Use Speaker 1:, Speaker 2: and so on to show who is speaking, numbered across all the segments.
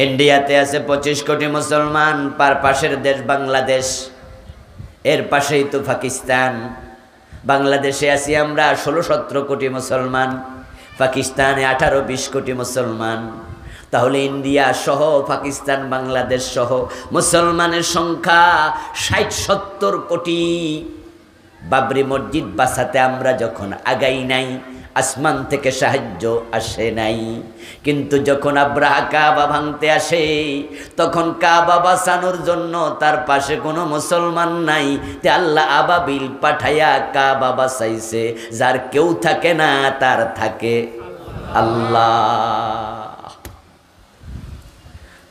Speaker 1: ইন্ডিয়াতে আছে 25 কোটি মুসলমান, পাশের দেশ বাংলাদেশ, এর পাশেই তো পাকিস্তান। বাংলাদেশে আছি আমরা 16-17 কোটি মুসলমান, পাকিস্তানে 18-20 কোটি মুসলমান। তাহলে ইন্ডিয়া সহ পাকিস্তান বাংলাদেশ সহ মুসলমানের সংখ্যা 60-70 কোটি। বাবরি মসজিদ বাঁচাতে আমরা যখন আগাই নাই, আসমান থেকে সাহায্য আসে নাই, কিন্তু যখন আব্রাহা কাবা ভাঙতে আসে তখন কাবা বাঁচানোর জন্য তার পাশে কোনো মুসলমান নাই, তে আল্লাহ আবাবিল পাঠাইয়া কাবা বাঁচাইছে। যার কেউ থাকে না তার থাকে আল্লাহ।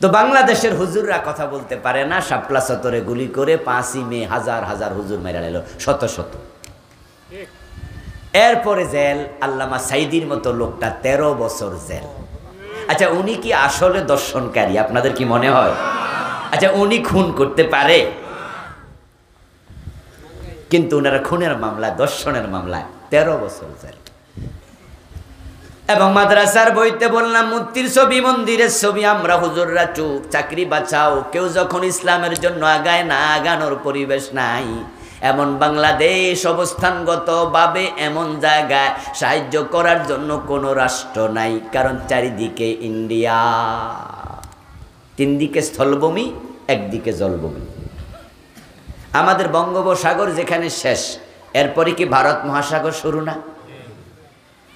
Speaker 1: তো বাংলাদেশের হুজুররা কথা বলতে পারে না, শাপলা চত্বরে গুলি করে 5ই মে হাজার হাজার হুজুর মেরে নিল, শত শত। এরপরে জেল, আল্লামা সাইদির মতো লোকটা 13 বছর জেল। আচ্ছা, উনি কি আসলে দর্শনকারী? আপনাদের কি মনে হয়? আচ্ছা, উনি খুন করতে পারে? কিন্তু ওনারা খুনের মামলা, দর্শনের মামলায় 13 বছর জেল। এবং মাদ্রাসার বইতে বললাম, মূর্তির ছবি, মন্দিরের ছবি, আমরা হুজুররা চুপ, চাকরি বাঁচাও। কেউ যখন ইসলামের জন্য আগায় না, আগানোর পরিবেশ নাই, এমন বাংলাদেশ অবস্থানগতভাবে এমন জায়গায় সাহায্য করার জন্য কোনো রাষ্ট্র নাই। কারণ চারিদিকে ইন্ডিয়া, 3 দিকে স্থলভূমি, একদিকে জলভূমি। আমাদের বঙ্গোপসাগর যেখানে শেষ, এরপরে কি ভারত মহাসাগর শুরু না?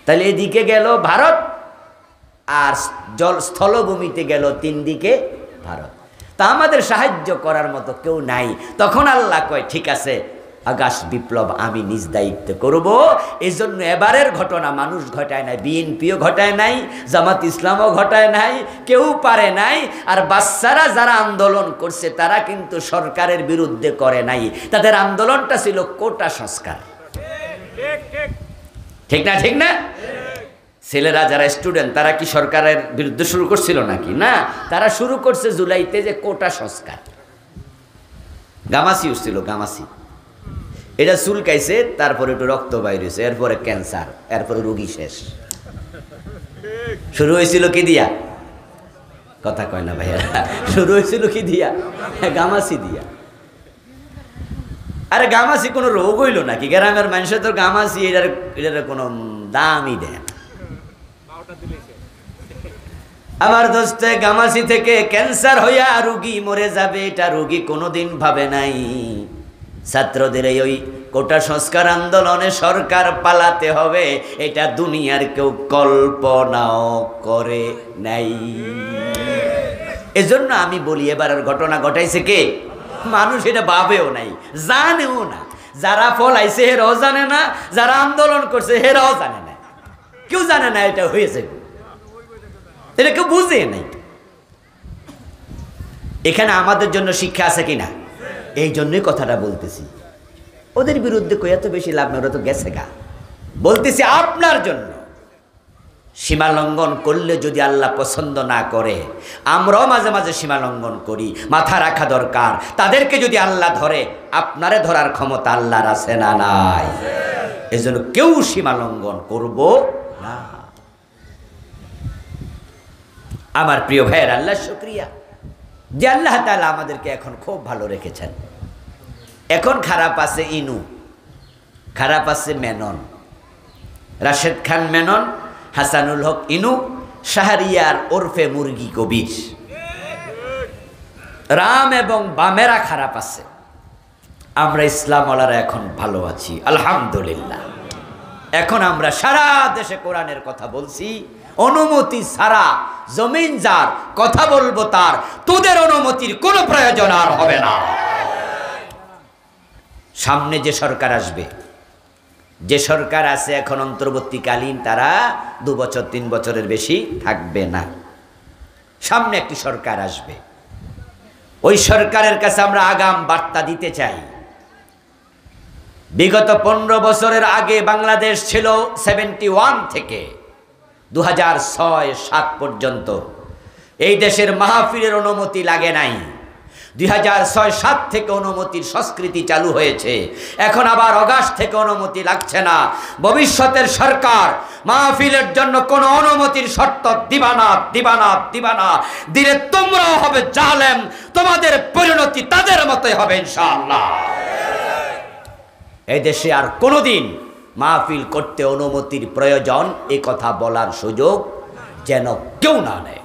Speaker 1: তাহলে এদিকে গেল ভারত, আর স্থলভূমিতে গেল 3 দিকে ভারত। তা আমাদের সাহায্য করার মতো কেউ নাই। তখন আল্লাহ কয়, ঠিক আছে, আকাশ বিপ্লব আমি নিজ দায়িত্বে করব। এই জন্য এবারের ঘটনা মানুষ ঘটায় নাই, বিএনপিও ঘটায় নাই, জামাত ইসলামও ঘটায় নাই, কেউ পারে নাই। আর বাচ্চারা যারা আন্দোলন করছে তারা কিন্তু সরকারের বিরুদ্ধে করে নাই, তাদের আন্দোলনটা ছিল কোটা সংস্কার। ঠিক না? ঠিক না? ছেলেরা যারা স্টুডেন্ট, তারা কি সরকারের বিরুদ্ধে শুরু করছিল নাকি? না, তারা শুরু করছে জুলাইতে যে কোটা সংস্কার। গামাসি উঠছিল, গামাসি, এটা চুলকাইছে, তারপরে একটু রক্ত বাইর হয়েছে, এরপরে ক্যান্সার, এরপরে রোগী শেষ। শুরু হয়েছিল কি দিয়া? কথা কয় না ভাইয়া। শুরু হয়েছিল কি দিয়া? গামাসি দিয়া। আরে গামাসি কোনো রোগ হইল নাকি? গ্রামের মানুষের তো গামাসি এটার কোনো দামই দেয় না। আমার দোস্তে গামাসি থেকে ক্যান্সার হইয়া রোগী মরে যাবে, এটা রোগী কোনোদিন ভাবে নাই। ছাত্রদের ওই কোটা সংস্কার আন্দোলনে সরকার পালাতে হবে, এটা দুনিয়ার কেউ কল্পনাও করে নাই। এজন্য আমি বলি, এবারের ঘটনা ঘটাইছে কে? মানুষ এটা ভাবেও নাই, জানেও না। যারা ফলাইছে হেরাও জানে না, যারা আন্দোলন করছে হেরাও জানে না। কেউ জানে না এটা হয়েছে, এটা কেউ বুঝে নাই। এখানে আমাদের জন্য শিক্ষা আছে কিনা? এই জন্যই কথাটা বলতেছি। ওদের বিরুদ্ধে কই এত বেশি লাভ নেই, ওরা তো গেছে গা। বলতেছি আপনার জন্য। সীমা লঙ্ঘন করলে যদি আল্লাহ পছন্দ না করে, আমরাও মাঝে মাঝে সীমা লঙ্ঘন করি, মাথা রাখা দরকার। তাদেরকে যদি আল্লাহ ধরে, আপনারে ধরার ক্ষমতা আল্লাহর আছে না নাই? এজন্য কেউ সীমা লঙ্ঘন করব না। আমার প্রিয় ভাইয়ের, আল্লাহ শুকরিয়া যে আল্লাহ তাআলা আমাদেরকে এখন খুব ভালো রেখেছেন। এখন খারাপ আছে ইনু, খারাপ আছে মেনন, রাশেদ খান মেনন, হাসানুল হক ইনু, শাহরিয়ার ওরফে মুরগি কবির, রাম এবং বামেরা খারাপ আছে। আমরা ইসলামওয়ালারা এখন ভালো আছি, আলহামদুলিল্লাহ। এখন আমরা সারা দেশে কোরআনের কথা বলছি, অনুমতি ছাড়া। জমিন যার, কথা বলবো তার, তোদের অনুমতির কোনো প্রয়োজন আর হবে না। সামনে যে সরকার আসবে, যে সরকার আছে এখন অন্তর্বর্তীকালীন, তারা 2 বছর 3 বছরের বেশি থাকবে না। সামনে একটি সরকার আসবে, ওই সরকারের কাছে আমরা আগাম বার্তা দিতে চাই। বিগত 15 বছরের আগে বাংলাদেশ ছিল 71 থেকে 2006-07 পর্যন্ত এই দেশের মাহফিলের অনুমতি লাগে নাই। 2006-07 থেকে অনুমতির সংস্কৃতি চালু হয়েছে, এখন আবার অগাস্ট থেকে অনুমতি লাগছে না। ভবিষ্যতের সরকার মাহফিলের জন্য কোনো অনুমতির শর্ত দিবা না। দিলে তোমরাও হবে জালেম, তোমাদের পরিণতি তাদের মতোই হবে ইনশাআল্লাহ। এই দেশে আর কোনোদিন মাহফিল করতে অনুমতির প্রয়োজন এ কথা বলার সুযোগ যেন কেউ না নেয়।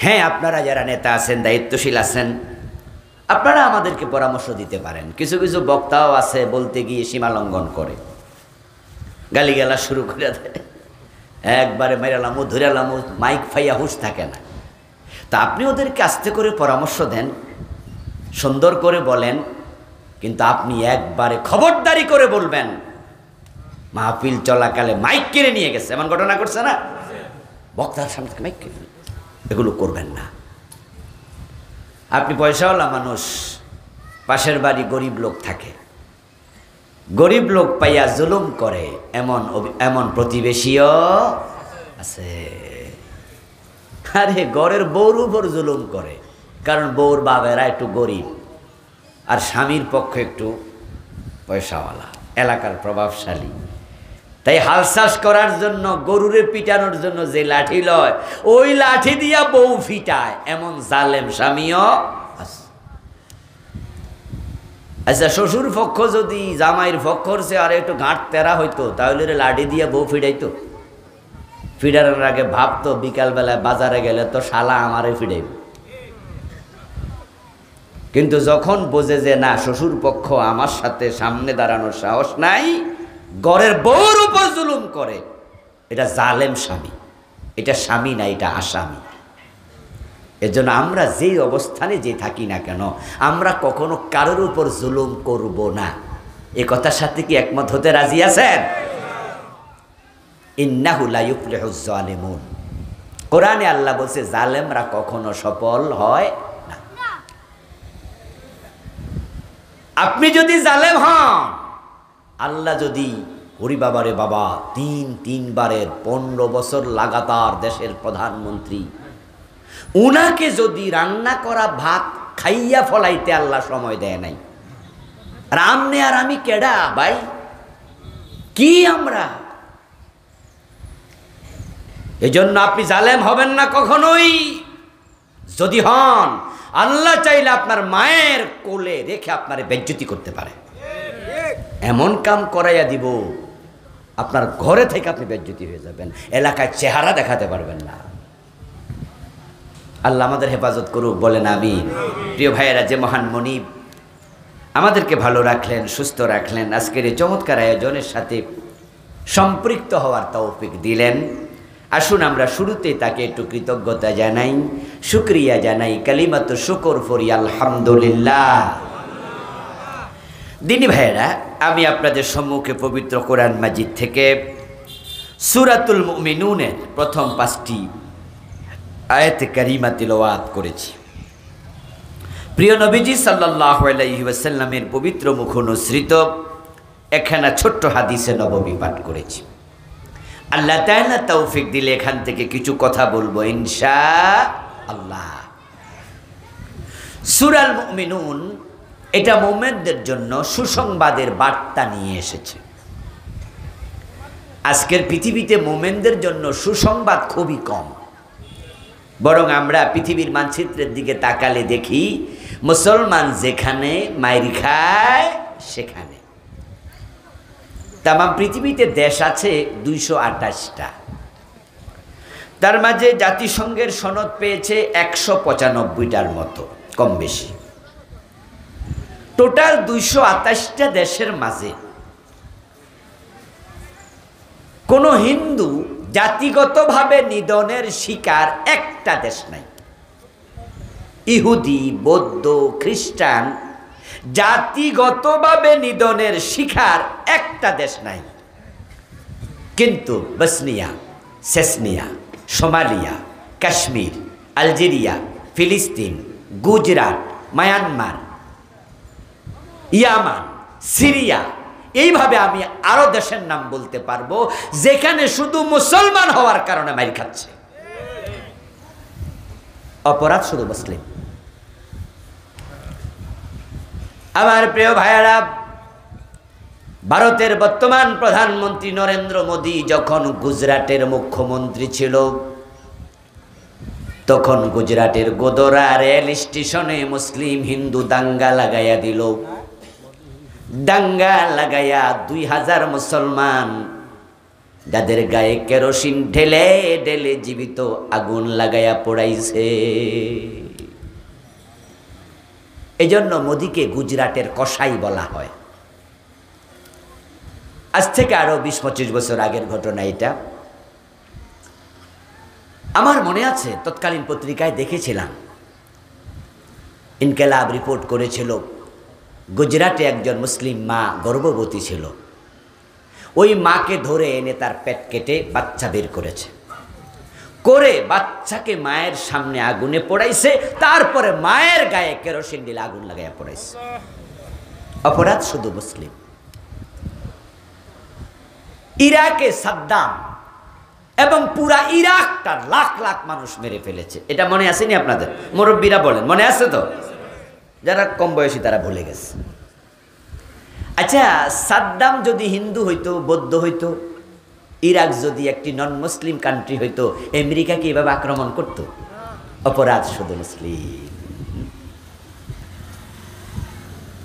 Speaker 1: হ্যাঁ, আপনারা যারা নেতা আছেন, দায়িত্বশীল আছেন, আপনারা আমাদেরকে পরামর্শ দিতে পারেন। কিছু কিছু বক্তাও আছে বলতে গিয়ে সীমা লঙ্ঘন করে, গালিগালা শুরু করে দেয়, একবারে মেরালামো ধরেলামো, মাইক ফাইয়া হুঁশ থাকে না। তা আপনি ওদেরকে আস্তে করে পরামর্শ দেন, সুন্দর করে বলেন, কিন্তু আপনি একবারে খবরদারি করে বলবেন মাহফিল চলাকালে মাইক কেড়ে নিয়ে গেছে, এমন ঘটনা করছে না, বক্তার সামনে থেকে মাইক কেড়ে, এগুলো করবেন না। আপনি পয়সাওয়ালা মানুষ, পাশের বাড়ি গরিব লোক থাকে, গরিব লোক পাইয়া জুলুম করে এমন প্রতিবেশীও আছে। আরে ঘরের বউর উপর জুলুম করে, কারণ বউর বাবেরা একটু গরিব আর স্বামীর পক্ষে একটু পয়সাওয়ালা, এলাকার প্রভাবশালী। তাই হাল চাষ করার জন্য, গরুরে পিটানোর জন্য যে লাঠি লয়, ওই লাঠি দিয়া বউ ফিটায়, এমন জালেম স্বামীও আছে। আচ্ছা, শ্বশুর পক্ষ যদি জামাইয়ের পক্ষর সে আর একটু ঘাট তেরা হইতো, তাহলে লাঠি দিয়া বউ ফিটাইতো। ফিডারের আগে ভাবতো বিকালবেলায় বাজারে গেলে তো শালা আমারে ফিডাইব। কিন্তু যখন বোঝে যে না, শ্বশুর পক্ষ আমার সাথে সামনে দাঁড়ানোর সাহস নাই, ঘরের বউর উপর জুলুম করে, এটা জালেম স্বামী, এটা স্বামী না, এটা আসামি। এজন্য আমরা যেই অবস্থানে যে থাকি না কেন, আমরা কখনো কারোর উপর জুলুম করব না। এ কথার সাথে কি একমত হতে রাজি আছেন? ইন্নাহু লা ইউফলিহুজ জালিমুন, কোরআনে আল্লাহ বলছে জালেমরা কখনো সফল হয় না। আপনি যদি জালেম হন, আল্লাহ যদি হরি বাবারে বাবা 3-3বারের 15 বছর লাগাতার দেশের প্রধানমন্ত্রী, উনাকে যদি রান্না করা ভাত খাইয়া ফলাইতে আল্লাহ সময় দেয় নাই, রামনে আর আমি কেডা ভাই, কি আমরা? এজন্য আপনি জালেম হবেন না কখনোই। যদি হন, আল্লাহ চাইলে আপনার মায়ের কোলে রেখে আপনার বেজ্জতি করতে পারে, এমন কাম করাইয়া দিব আপনার ঘরে থেকে আপনি বেজ্জতি হয়ে যাবেন, এলাকায় চেহারা দেখাতে পারবেন না। আল্লাহ আমাদের হেফাজত করুক, বলেন আমিন। প্রিয় ভাইয়েরা, যে মহান মনিব আমাদেরকে ভালো রাখলেন, সুস্থ রাখলেন, আজকের এই চমৎকার আয়োজনের সাথে সম্পৃক্ত হওয়ার তৌফিক দিলেন, আসুন আমরা শুরুতেই তাকে একটু কৃতজ্ঞতা জানাই, শুকরিয়া জানাই, কালিমাতু শুকর ফরি আলহামদুলিল্লাহ। দিনী ভাইয়েরা, আমি আপনাদের সম্মুখে পবিত্র কোরআন মাজিদ থেকে সূরাতুল মুমিনুনের প্রথম 5টি আয়াতে কারিমা তিলাওয়াত করেছি। প্রিয় নবীজি সাল্লাল্লাহু আলাইহি ওয়াসাল্লামের পবিত্র মুখ অনুসৃত একখানা ছোট্ট হাদিসে নববী পাঠ করেছি। আল্লাহ তাআলা তৌফিক দিলে এখান থেকে কিছু কথা বলবো ইনশাআল্লাহ। সূরাল মুমিনুন এটা মুমিনদের জন্য সুসংবাদের বার্তা নিয়ে এসেছে। আজকের পৃথিবীতে মুমিনদের জন্য সুসংবাদ খুবই কম, বরং আমরা পৃথিবীর মানচিত্রের দিকে তাকালে দেখি মুসলমান যেখানে মাইর খায় সেখানে। তাম পৃথিবীতে দেশ আছে 228টা, তার মাঝে জাতিসংঘের সনদ পেয়েছে 195টার মতো, কম বেশি। টোটাল 228টা দেশের মাঝে কোনো হিন্দু জাতিগতভাবে নিধনের শিকার একটা দেশ নাই। ইহুদি, বৌদ্ধ, খ্রিস্টান জাতিগতভাবে নিধনের শিকার একটা দেশ নাই। কিন্তু Bosnia, Chechnya, Somalia, Kashmir, Algeria, ফিলিস্তিন, গুজরাট, মায়ানমার, ইয়ামান, সিরিয়া, এইভাবে আমি আরো দেশের নাম বলতে পারবো যেখানে শুধু মুসলমান হওয়ার কারণে মাইর খাচ্ছে। অপরাধ শুধু মুসলিম। আমার প্রিয় ভাইয়েরা, ভারতের বর্তমান প্রধানমন্ত্রী নরেন্দ্র মোদী যখন গুজরাটের মুখ্যমন্ত্রী ছিল, তখন গুজরাটের গোদরা রেল স্টেশনে মুসলিম হিন্দু দাঙ্গা লাগাইয়া দিল। দাঙ্গা লাগাইয়া 2000 মুসলমান, যাদের গায়ে কেরোসিন ঢেলে ঢেলে জীবিত আগুন লাগাইয়া পোড়াইছে। এজন্য মোদীকে গুজরাটের কসাই বলা হয়। আজ থেকে আরো 20-25 বছর আগের ঘটনা এটা। আমার মনে আছে তৎকালীন পত্রিকায় দেখেছিলাম, ইনকেলাব রিপোর্ট করেছিল গুজরাটে একজন মুসলিম মা গর্ভবতী ছিল। ওই মাকে ধরে এনে তার পেট কেটে বাচ্চা বের করেছে, করে বাচ্চাকে মায়ের সামনে আগুনে পোড়াইছে, তারপরে মায়ের গায়ে কেরোসিন ঢেলে আগুন লাগাইয়া পোড়াইছে। অপরাধ শুধু মুসলিম। ইরাকে সাদ্দাম এবং পুরা ইরাকটা লাখ লাখ মানুষ মেরে ফেলেছে। এটা মনে আসেনি আপনাদের? মুরব্বীরা বলেন, মনে আছে তো? যারা কম বয়সী তারা ভুলে গেছে। আচ্ছা, সাদ্দাম যদি হিন্দু হইতো, বৌদ্ধ হইতো, ইরাক যদি একটি নন মুসলিম কান্ট্রি হইতো, আমেরিকা কি এভাবে আক্রমণ করতো? অপরাধ শুধু মুসলিম।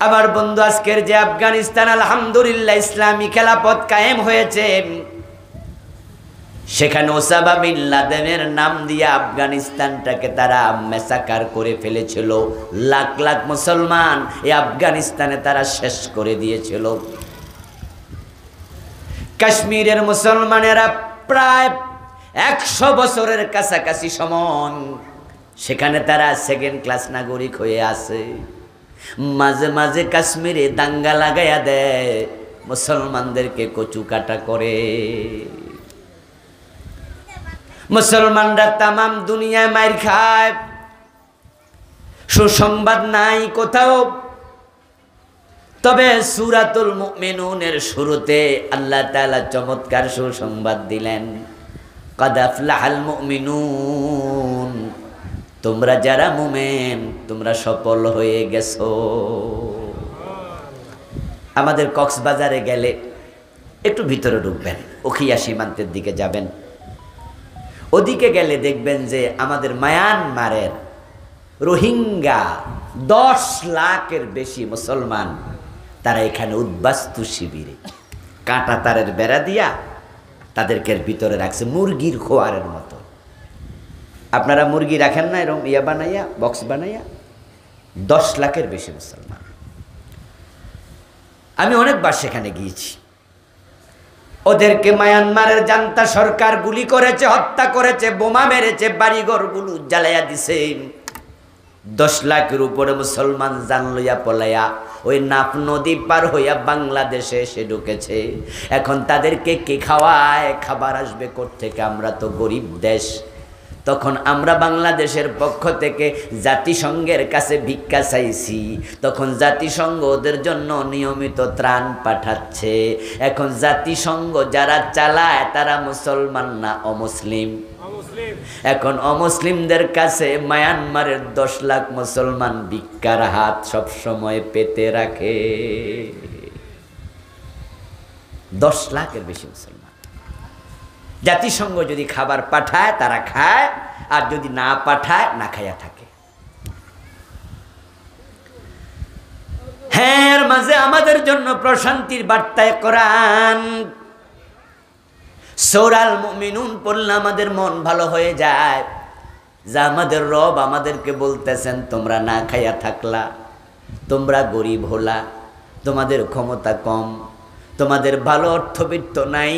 Speaker 1: আমার বন্ধু, আজকের যে আফগানিস্তান আলহামদুলিল্লাহ ইসলামী খেলাফত কায়েম হয়েছে, সেখানে ওসামা বিন লাদেনের নাম দিয়ে আফগানিস্তানটাকে তারা মেসাকার করে ফেলেছিল। লাখ লাখ মুসলমান এই আফগানিস্তানে তারা শেষ করে দিয়েছিল। কাশ্মীরের মুসলমানেরা প্রায় 100 বছরের কাছাকাছি সময় সেখানে তারা সেকেন্ড ক্লাস নাগরিক হয়ে আছে। মাঝে মাঝে কাশ্মীরে দাঙ্গা লাগাইয়া দেয়, মুসলমানদেরকে কচু কাটা করে। মুসলমানরা তামাম দুনিয়ায় মাইর খায়, সুসংবাদ নাই কোথাও। তবে সূরাতুল মুমিনুনের শুরুতে আল্লাহ তাআলা চমৎকার সুসংবাদ দিলেন, কাদ আফলাহাল মুমিনুন, তোমরা যারা মুমিন তোমরা সফল হয়ে গেছো। আমাদের কক্সবাজারে গেলে একটু ভিতরে ঢুকবেন, উখিয়া সীমান্তের দিকে যাবেন, ওদিকে গেলে দেখবেন যে আমাদের মায়ানমারের রোহিঙ্গা 10 লাখের বেশি মুসলমান, তারা এখানে উদ্বাস্তু শিবিরে কাঁটা তারের বেড়া দিয়া তাদেরকে ভিতরে রাখছে মুরগির খোয়ারের মতো। আপনারা মুরগি রাখেন না এরকম ইয়া বানাইয়া, বক্স বানাইয়া? 10 লাখের বেশি মুসলমান। আমি অনেকবার সেখানে গিয়েছি। ওদেরকে মায়ানমারের জান্তা সরকার গুলি করেছে, হত্যা করেছে, বোমা মেরেছে, বাড়িঘরগুলো জ্বালাইয়া দিছে। 10 লাখের উপরে মুসলমান জান লইয়া পলাইয়া ওই নাফ নদী পার হইয়া বাংলাদেশে এসে ঢুকেছে। এখন তাদেরকে কে খাওয়ায়? খাবার আসবে কোত্থেকে? আমরা তো গরিব দেশ। তখন আমরা বাংলাদেশের পক্ষ থেকে জাতিসংঘের কাছে ভিক্ষা চাইছি, তখন জাতিসংঘ ওদের জন্য নিয়মিত ত্রাণ পাঠাচ্ছে। এখন জাতিসংঘ যারা চালায় তারা মুসলমান না অমুসলিম। এখন অমুসলিমদের কাছে মায়ানমারের 10 লাখ মুসলমান ভিক্ষার হাত সব সময় পেতে রাখে। 10 লাখের বেশি মুসলমান। জাতিসংঘ যদি খাবার পাঠায় তারা খায়, আর যদি না পাঠায় না খাইয়া থাকে। হ্যাঁ, মাঝে আমাদের জন্য প্রশান্তির বার্তায় কোরআন সূরাল মুমিনুন পড়লে আমাদের মন ভালো হয়ে যায়, যে আমাদের রব আমাদেরকে বলতেছেন তোমরা না খাইয়া থাকলা, তোমরা গরিব হলা, তোমাদের ক্ষমতা কম, তোমাদের ভালো অর্থবিত্ত নাই,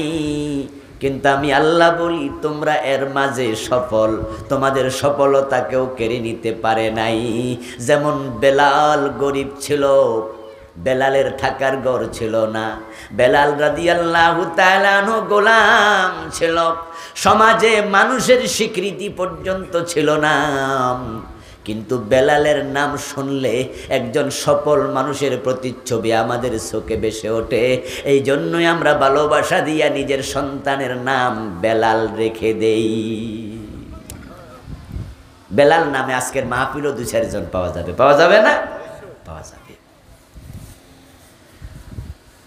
Speaker 1: কিন্তু আমি আল্লাহ বলি তোমরা এর মাঝে সফল। তোমাদের সফলতা কেউ কেড়ে নিতে পারে নাই। যেমন বেলাল গরিব ছিল, বেলালের থাকার ঘর ছিল না, বেলাল রাদিয়াল্লাহু তাআলা আনহু গোলাম ছিল, সমাজে মানুষের স্বীকৃতি পর্যন্ত ছিল না, কিন্তু বেলালের নাম শুনলে একজন সফল মানুষের প্রতিচ্ছবি আমাদের চোখে ভেসে ওঠে। এই জন্যই আমরা ভালোবাসা দিয়া নিজের সন্তানের নাম বেলাল রেখে দেই। বেলাল নামে আজকের মাহফিলও 2-4 জন পাওয়া যাবে, পাওয়া যাবে না? পাওয়া যাবে।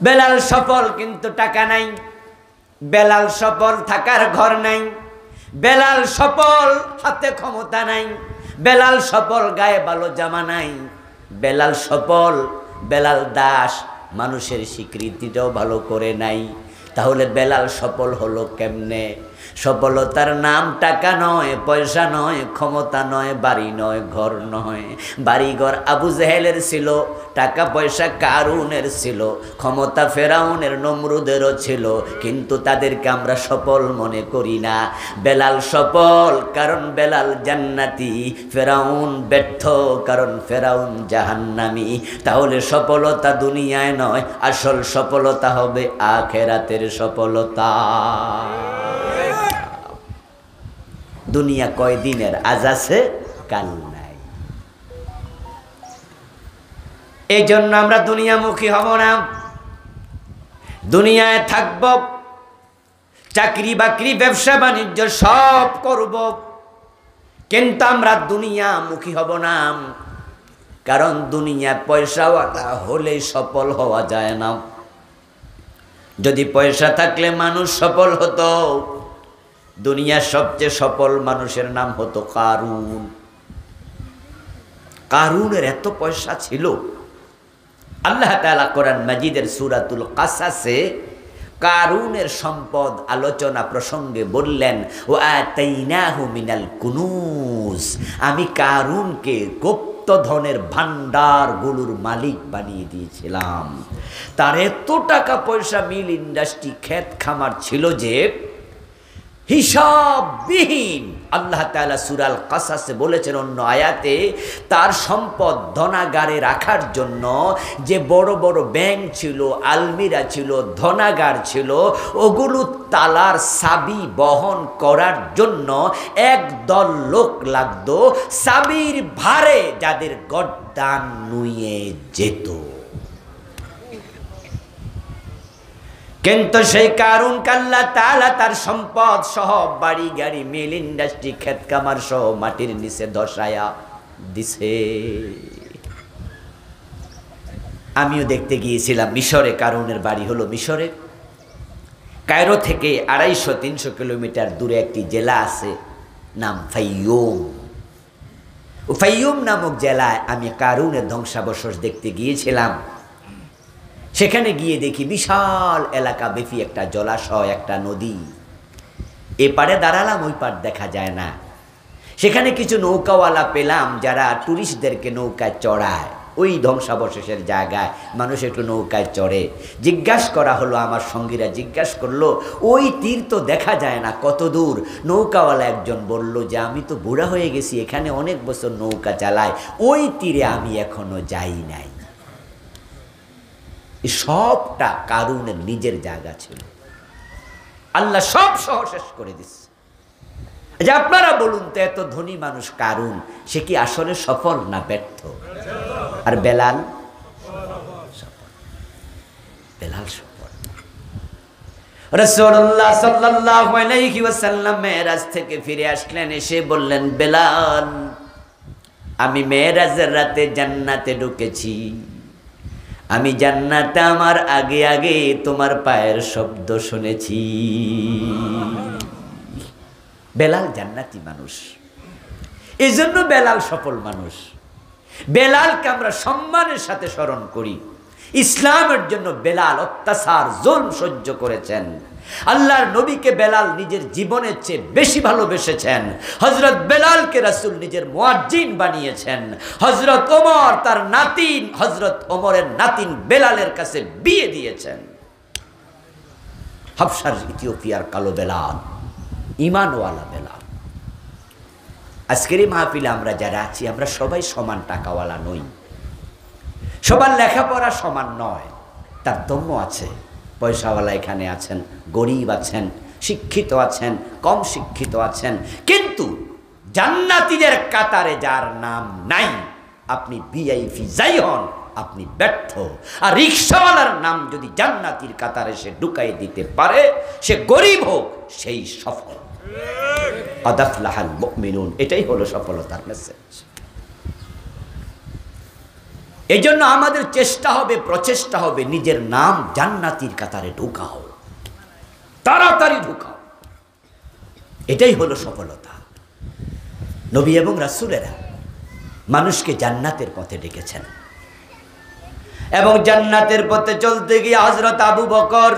Speaker 1: বেলাল সফল কিন্তু টাকা নাই, বেলাল সফল থাকার ঘর নাই, বেলাল সফল হাতে ক্ষমতা নাই, বেলাল সফল গায়ে ভালো জামা নাই, বেলাল সফল, বেলাল দাস মানুষের স্বীকৃতিটাও ভালো করে নাই। তাহলে বেলাল সফল হলো কেমনে? সফলতার নাম টাকা নয়, পয়সা নয়, ক্ষমতা নয়, বাড়ি নয়, ঘর নয়। বাড়িঘর আবু জেহেলের ছিল, টাকা পয়সা কারুনের ছিল, ক্ষমতা ফেরাউনের নমরুদেরও ছিল, কিন্তু তাদেরকে আমরা সফল মনে করি না। বেলাল সফল কারণ বেলাল জান্নাতি, ফেরাউন ব্যর্থ কারণ ফেরাউন জাহান্নামী। তাহলে সফলতা দুনিয়ায় নয়, আসল সফলতা হবে আখিরাতের সফলতা। দুনিয়া কয়দিনের, আজ আছে কাল নাই। এই জন্য আমরা দুনিয়ামুখী হব না, দুনিয়ায় থাকব, চাকরি বাকরি ব্যবসা বাণিজ্য সব করব, কিন্তু আমরা দুনিয়ামুখী হব না। কারণ দুনিয়া পয়সাওয়ালা হলেই সফল হওয়া যায় না। যদি পয়সা থাকলে মানুষ সফল হতো। দুনিয়ার সবচেয়ে সফল মানুষের নাম হতো কারুন। কারুনের এত পয়সা ছিল, আল্লাহ তাআলা কোরআন মাজিদের সূরাতুল কাসাসে কারুনের সম্পদ আলোচনা প্রসঙ্গে বললেন, ওয়া আতাইনাহু মিনাল কুনুজ, আমি কারুনকে গুপ্ত ধনের ভান্ডারগুলোর মালিক বানিয়ে দিয়েছিলাম। তার এত টাকা পয়সা, মিল ইন্ডাস্ট্রি, ক্ষেত খামার ছিল যে হিসাববিহীন। আল্লাহ তাআলা সূরা আল কাসাসে বলেছেন অন্য আয়াতে, তার সম্পদ ধনাগারে রাখার জন্য যে বড় বড় ব্যাংক ছিল, আলমিরা ছিল, ধনাগার ছিল, ওগুলো তালার চাবি বহন করার জন্য একদল লোক লাগতো, চাবির ভারে যাদের গর্দান নুয়ে যেত। কিন্তু সেই কারুন আল্লাহ তাআলা তার সম্পদ সহ বাড়ি গাড়ি, মিল ইন্ডাস্ট্রি, ক্ষেত কামার সহ মাটির নিচে ধসায়া দিছে। আমিও দেখতে গিয়েছিলাম মিশরে, কারুনের বাড়ি হলো মিশরে। কায়রো থেকে 250-300 কিলোমিটার দূরে একটি জেলা আছে, নাম ফাইয়ুম। ফাইয়ুম নামক জেলায় আমি কারুনের ধ্বংসাবশেষ দেখতে গিয়েছিলাম। সেখানে গিয়ে দেখি বিশাল এলাকা ব্যাপী একটা জলাশয়, একটা নদী। এপারে দাঁড়ালাম, ওই পার দেখা যায় না। সেখানে কিছু নৌকাওয়ালা পেলাম যারা টুরিস্টদেরকে নৌকায় চড়ায়। ওই ধ্বংসাবশেষের জায়গায় মানুষ একটু নৌকায় চড়ে। জিজ্ঞাসা করা হলো, আমার সঙ্গীরা জিজ্ঞাসা করলো, ওই তীর তো দেখা যায় না, কত দূর? নৌকাওয়ালা একজন বলল যে আমি তো বুড়া হয়ে গেছি, এখানে অনেক বছর নৌকা চালাই, ওই তীরে আমি এখনো যাই নাই। সবটা কারুনের নিজের জায়গা ছিল, আল্লাহ সব সহ শেষ করে দিচ্ছে। যে আপনারা বলুন তো, এত ধনী মানুষ কারুন, সে কি আসলে সফল না ব্যর্থ? আর বেলাল? বেলাল সফল। রাসূলুল্লাহ সাল্লাল্লাহু আলাইহি ওয়াসাল্লাম মেরাজ থেকে ফিরে আসলেন, এসে বললেন, বেলাল, আমি মেরাজের রাতে জান্নাতে ঢুকেছি। আমি জান্নাতে আমার আগে আগে তোমার পায়ের শব্দ শুনেছি। বেলাল জান্নাতি মানুষ, এই জন্য বেলাল সফল মানুষ। বেলালকে আমরা সম্মানের সাথে স্মরণ করি। ইসলামের জন্য বেলাল অত্যাচার, জুলম সহ্য করেছেন। আল্লাহর নবীকে বেলাল নিজের জীবনের চেয়ে বেশি ভালোবেসেছেন। হযরত বেলালকে রাসূল নিজের মুয়াজ্জিন বানিয়েছেন। হযরত ওমর তার নাতিন, হযরত ওমরের নাতিন বেলালের কাছে বিয়ে দিয়েছেন। হাবশার ইথিওপিয়ার কালো বেলাল, ঈমানওয়ালা বেলাল। আজকের এই মাহফিলে আমরা যারা আছি, আমরা সবাই সমান টাকাওয়ালা নই, সবার লেখাপড়া সমান নয়, তারতম্য আছে। পয়সাওয়ালা এখানে আছেন, গরিব আছেন, শিক্ষিত আছেন, কম শিক্ষিত আছেন, কিন্তু জান্নাতীদের কাতারে যার নাম নাই, আপনি ভিআইপি যাই হন, আপনি ব্যর্থ। আর রিকশাওয়ালার নাম যদি জান্নাতীর কাতারে সে ঢুকাই দিতে পারে, সে গরিব হোক, সেই সফল। কদ আফলাহাল মুমিনুন। এটাই হলো সফলতার মেসেজ। এই জন্য আমাদের চেষ্টা হবে, প্রচেষ্টা হবে, নিজের নাম জান্নাতীর কাতারে ঢুকাও, তাড়াতাড়ি ঢুকাও। এটাই হলো সফলতা। নবী এবং রাসূলেরা মানুষকে জান্নাতের পথে ডেকেছেন, এবং জান্নাতের পথে চলতে গিয়ে হযরত আবু বকর,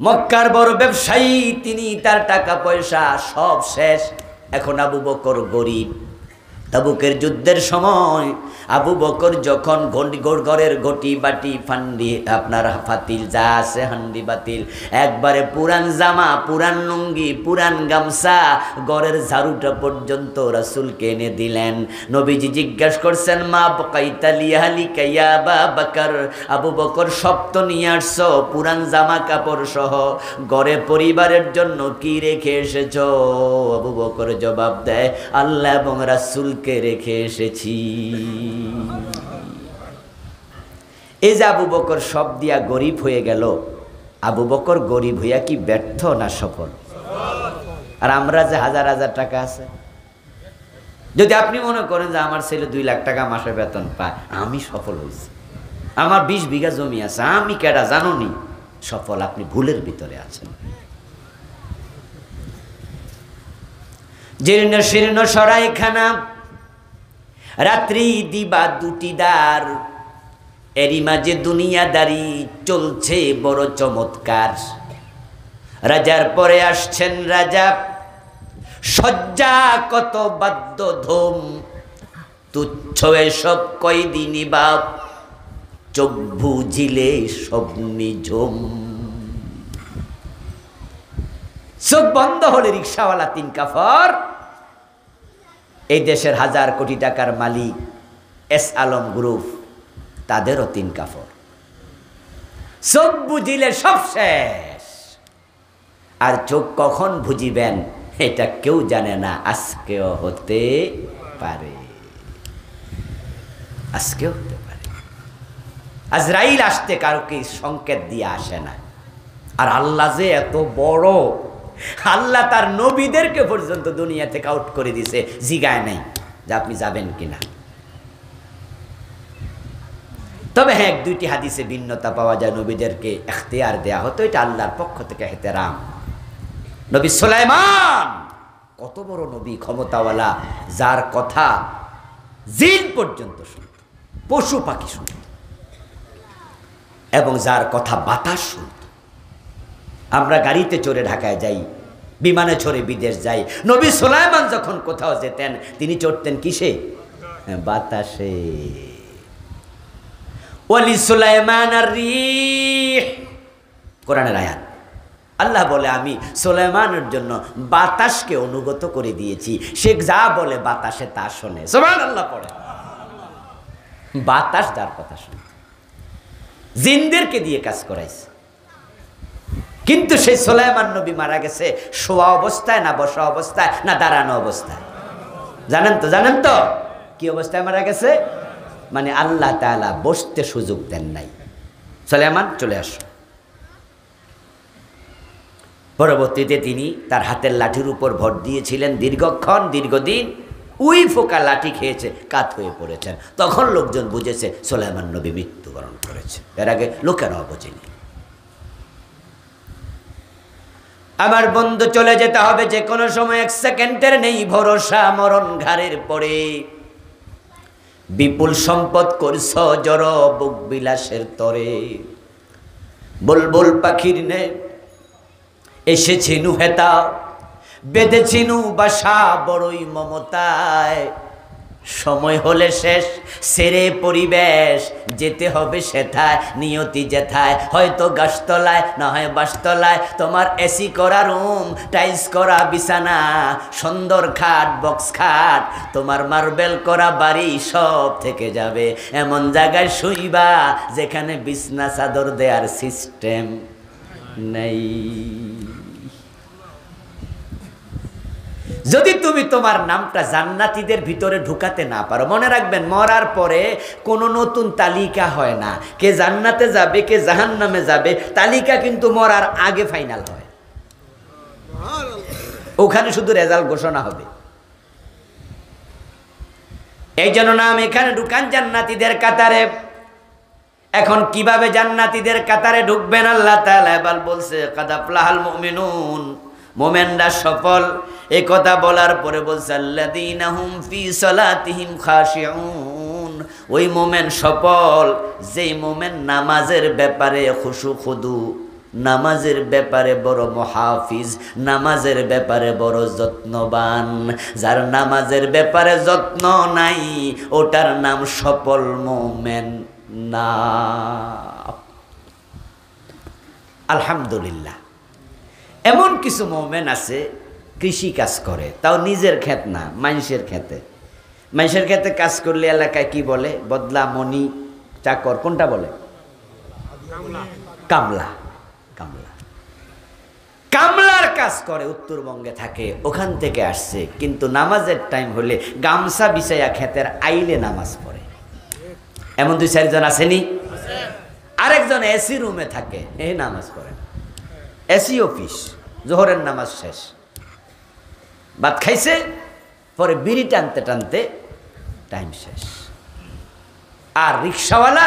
Speaker 1: মক্কার বড় ব্যবসায়ী, তিনি তার টাকা পয়সা সব শেষ। এখন আবু বকর গরিব। তাবুকের যুদ্ধের সময় আবু বকর যখন ঘরের ঘটি বাটি ফান্ডি আপনার ফাতিল যা আছে হান্ডি বাতিল একবারে পুরান জামা, পুরান লুঙ্গি, পুরান গামছা, ঘরের ঝাড়ুটা পর্যন্ত রাসূলকে এনে দিলেন। নবীজি জিজ্ঞাসা করছেন, মা বাকাইতা লিয়ালিকা ইয়া আবা বকর, আবু বকর সব তো নিয়ে আসছো, পুরান জামা কাপড় সহ, ঘরে পরিবারের জন্য কি রেখে এসেছো? আবু বকর জবাব দেয়, আল্লাহ এবং রাসূলকে রেখে এসেছি। এই যে আবু বকর সব দিয়া গরিব হয়ে গেল, আবু বকর গরিব হইয়া কি ব্যর্থ না সফল? আর আমরা যে হাজার হাজার টাকা আছে, যদি আপনি মনে করেন যে আমার ছেলে 2 লাখ টাকা মাসে বেতন পায়, আমি সফল হয়েছি, আমার 20 বিঘা জমি আছে, আমি কেডা জানুনি? সফল। আপনি ভুলের ভিতরে আছেন। জীর্ণ শীর্ণ সরাইখানা, রাত্রি দিবা দুটি দ্বার, এরই মাঝে দুনিয়াদারি চলছে বড় চমৎকার। রাজার পরে আসছেন রাজা, সজ্জা কত বাদ্য ধুম, তুচ্ছ এসব কয়দিনই বাপ, চোখ বুঝিলে সব নিঝুম। চোখ বন্ধ হলে রিক্সাওয়ালা 3 কাফর, এই দেশের 1000 কোটি টাকার মালিক এস আলম গ্রুপ, তাদেরও 3 কাফর। চোখ বুঝিলে সব শেষ। আর চোখ কখন বুঝিবেন এটা কেউ জানে না, আজকেও হতে পারে, আজকেও হতে পারে। আজরাইল আসতে কাউকে সংকেত দিয়ে আসে না। আর আল্লাহ যে এত বড়, আল্লাহ তার নবীদেরকে পর্যন্ত দুনিয়া থেকে আউট করে দিয়েছে, জিগায় নাই যে আপনি যাবেন কিনা। তবে হ্যাঁ, 1-2টি হাদিসে ভিন্নতা পাওয়া যায়, নবীদেরকে ইখতিয়ার দেয়া হতো, এটা আল্লাহর পক্ষ থেকে ইহতেরাম। নবী সুলাইমান কত বড় নবী, ক্ষমতাওয়ালা, যার কথা জিন পর্যন্ত শুনত, পশু পাখি শুনত, এবং যার কথা বাতাস শুনত। আমরা গাড়িতে চড়ে ঢাকায় যাই, বিমানে চড়ে বিদেশ যাই। নবী সুলাইমান যখন কোথাও যেতেন, তিনি চড়তেন কিসে? বাতাসে। ওয়ালি সুলাইমান আর-রিহ, কোরআনের আয়াত। আল্লাহ বলে, আমি সুলাইমানের জন্য বাতাসকে অনুগত করে দিয়েছি, সে যা বলে বাতাসে তা শোনে। সুবহানাল্লাহ পড়ে। বাতাস যার কথা শুনে, জিনদেরকে দিয়ে কাজ করাইছে। কিন্তু সেই সুলাইমান নবী মারা গেছে শোয়া অবস্থায়, না বসা অবস্থায়, না দাঁড়ানো অবস্থায়? জানেন তো? জানেন তো কি অবস্থায় মারা গেছে? মানে আল্লাহ তাআলা বসতে সুযোগ দেন নাই। সুলাইমান চলে আসো। পরবর্তীতে তিনি তার হাতের লাঠির উপর ভর দিয়েছিলেন দীর্ঘক্ষণ, দীর্ঘদিন। ওই ফোকা লাঠি খেয়েছে, কাত হয়ে পড়েছেন। তখন লোকজন বুঝেছে সুলাইমান নবী মৃত্যুবরণ করেছে। এর আগে লোকেরাও বোঝেনি। আমার বন্ধু, চলে যেতে হবে যে কোনো সময়, 1 সেকেন্ডের নেই ভরসা, মরণ ঘাড়ের পরে। বিপুল সম্পদ করছ জড় বুক বিলাসের তরে, বুলবুল পাখির নে এসেছিনু হেতা, বেঁধেছিনু বাসা বড়ই মমতায়। সময় হলে শেষ, সেরে পরিবেশ, যেতে হবে সেথায়, নিয়তি যেথায়, হয়তো গাছতলায়, না হয় বাসতলায়। তোমার এসি করা রুম, টাইলস করা বিছানা, সুন্দর খাট, বক্স খাট, তোমার মার্বেল করা বাড়ি সব থেকে যাবে। এমন জায়গায় শুইবা যেখানে বিছনা চাদর দেওয়ার সিস্টেম নেই। যদি তুমি তোমার নামটা জান্নাতীদের ভিতরে ঢুকাতে না পারো, মনে রাখবেন মরার পরে কোনো নতুন তালিকা হয় না। কে জান্নাতে যাবে, কে জাহান্নামে যাবে, তালিকা কিন্তু মরার আগে ফাইনাল হয়। ওখানে শুধু রেজাল্ট ঘোষণা হবে। এই জন্য নাম এখানে ঢুকান জান্নাতীদের কাতারে। এখন কিভাবে জান্নাতীদের কাতারে ঢুকবেন? আল্লাহ তাআলা এবার বলছে কাদ আফলাহাল মুমিনুন, মুমিনরা সফল। এই কথা বলার পরে বলছে আল্লাযীনা হুম ফি সালাতিহিম খাশিউন, ওই মুমিন সফল যেই মুমিন নামাজের ব্যাপারে খুশু খুদু, নামাজের ব্যাপারে বড় মুহাফিজ, নামাজের ব্যাপারে বড় যত্নবান। যার নামাজের ব্যাপারে যত্ন নাই ওটার নাম সফল মুমিন না। আলহামদুলিল্লাহ, এমন কিছু মুমিন আছে কৃষি কাজ করে, তাও নিজের ক্ষেত না, মানুষের ক্ষেতে। মানুষের ক্ষেতে কাজ করলে এলাকায় কি বলে? বদলা, মনি, চাকর, কোনটা বলে? কামলা। কামলা কামলার কাজ করে, উত্তরবঙ্গে থাকে, ওখান থেকে আসছে। কিন্তু নামাজের টাইম হলে গামছা বিছাইয়া ক্ষেতের আইলে নামাজ পড়ে। এমন 2-4 জন আসেনি? আরেকজন এসি রুমে থাকে, এই নামাজ পড়ে। এসি অফিস, জোহরের নামাজ শেষ, ভাত খাইছে, পরে বিড়ি টানতে টানতে টাইম শেষ। আর রিক্সাওয়ালা,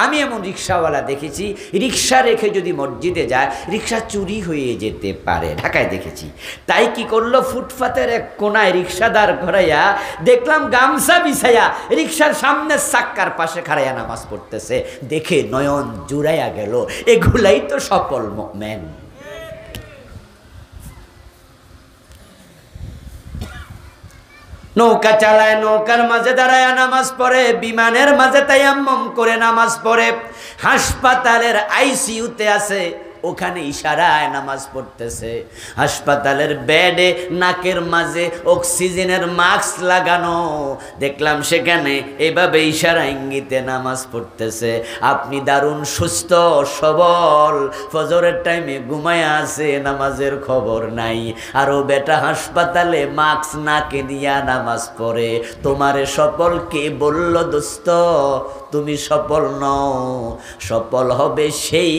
Speaker 1: আমি এমন রিক্সাওয়ালা দেখেছি, রিক্সা রেখে যদি মসজিদে যায় রিক্সা চুরি হয়ে যেতে পারে, ঢাকায় দেখেছি। তাই কি করলো, ফুটপাতের এক কোনায় রিক্সা দাঁড় করাইয়া দেখলাম গামছা বিছাইয়া রিক্সার সামনের চাক্কার পাশে খাড়াইয়া নামাজ পড়তেছে। দেখে নয়ন জুড়াইয়া গেল, এগুলাই তো সফল মুমিন। নৌকা চালায়, নৌকার মাঝে দাঁড়ায় নামাজ পড়ে, বিমানের মাঝে তায়াম্মুম করে নামাজ পড়ে, হাসপাতালের আইসিইউতে আছে, ওখানে ইশারায় নামাজ পড়তেছে, হাসপাতালের বেডে নাকের মাঝে অক্সিজেনের মাস্ক লাগানো, দেখলাম সেখানে এভাবে ইশারা ইঙ্গিতে নামাজ পড়তেছে। আপনি দারুণ সুস্থ সবল, ফজরের টাইমে ঘুমায় আছে, নামাজের খবর নাই, আরো বেটা হাসপাতালে মাস্ক নাকে দিয়া নামাজ পড়ে। তোমারে সফল কে বলল দোস্ত? তুমি সফল নও, সফল হবে সেই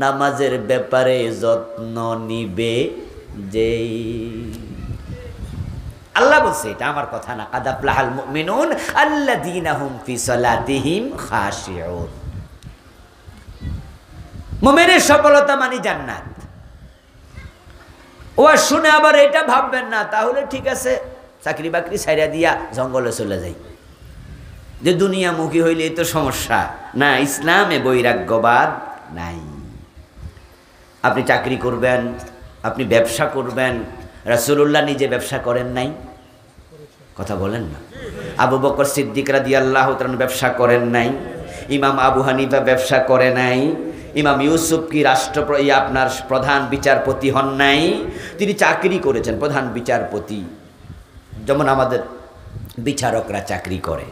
Speaker 1: নামাজের ব্যাপারে যত্ন নিবে যেই। আল্লাহ বলছে, এটা আমার কথা না, কাদ আফলাহাল মুমিনুন আল্লাযীনা হুম ফি সালাতিহিম খাশিউন। মুমিনের সফলতা মানে জান্নাত। ও শুনে আবার এটা ভাববেন না তাহলে ঠিক আছে চাকরি বাকরি ছাইড়া দিয়া জঙ্গলে চলে যাই, যে দুনিয়ামুখী হইলেই তো সমস্যা। না, ইসলামে বৈরাগ্যবাদ নাই। আপনি চাকরি করবেন, আপনি ব্যবসা করবেন, রাসূলুল্লাহ নিজে ব্যবসা করেন নাই? কথা বলেন না। আবু বকর সিদ্দিক রাদিয়াল্লাহু তাআলা ব্যবসা করেন নাই? ইমাম আবু হানিফা ব্যবসা করে নাই? ইমাম ইউসুফ কি আপনার প্রধান বিচারপতি হন নাই? তিনি চাকরি করেছেন, প্রধান বিচারপতি, যেমন আমাদের বিচারকরা চাকরি করে।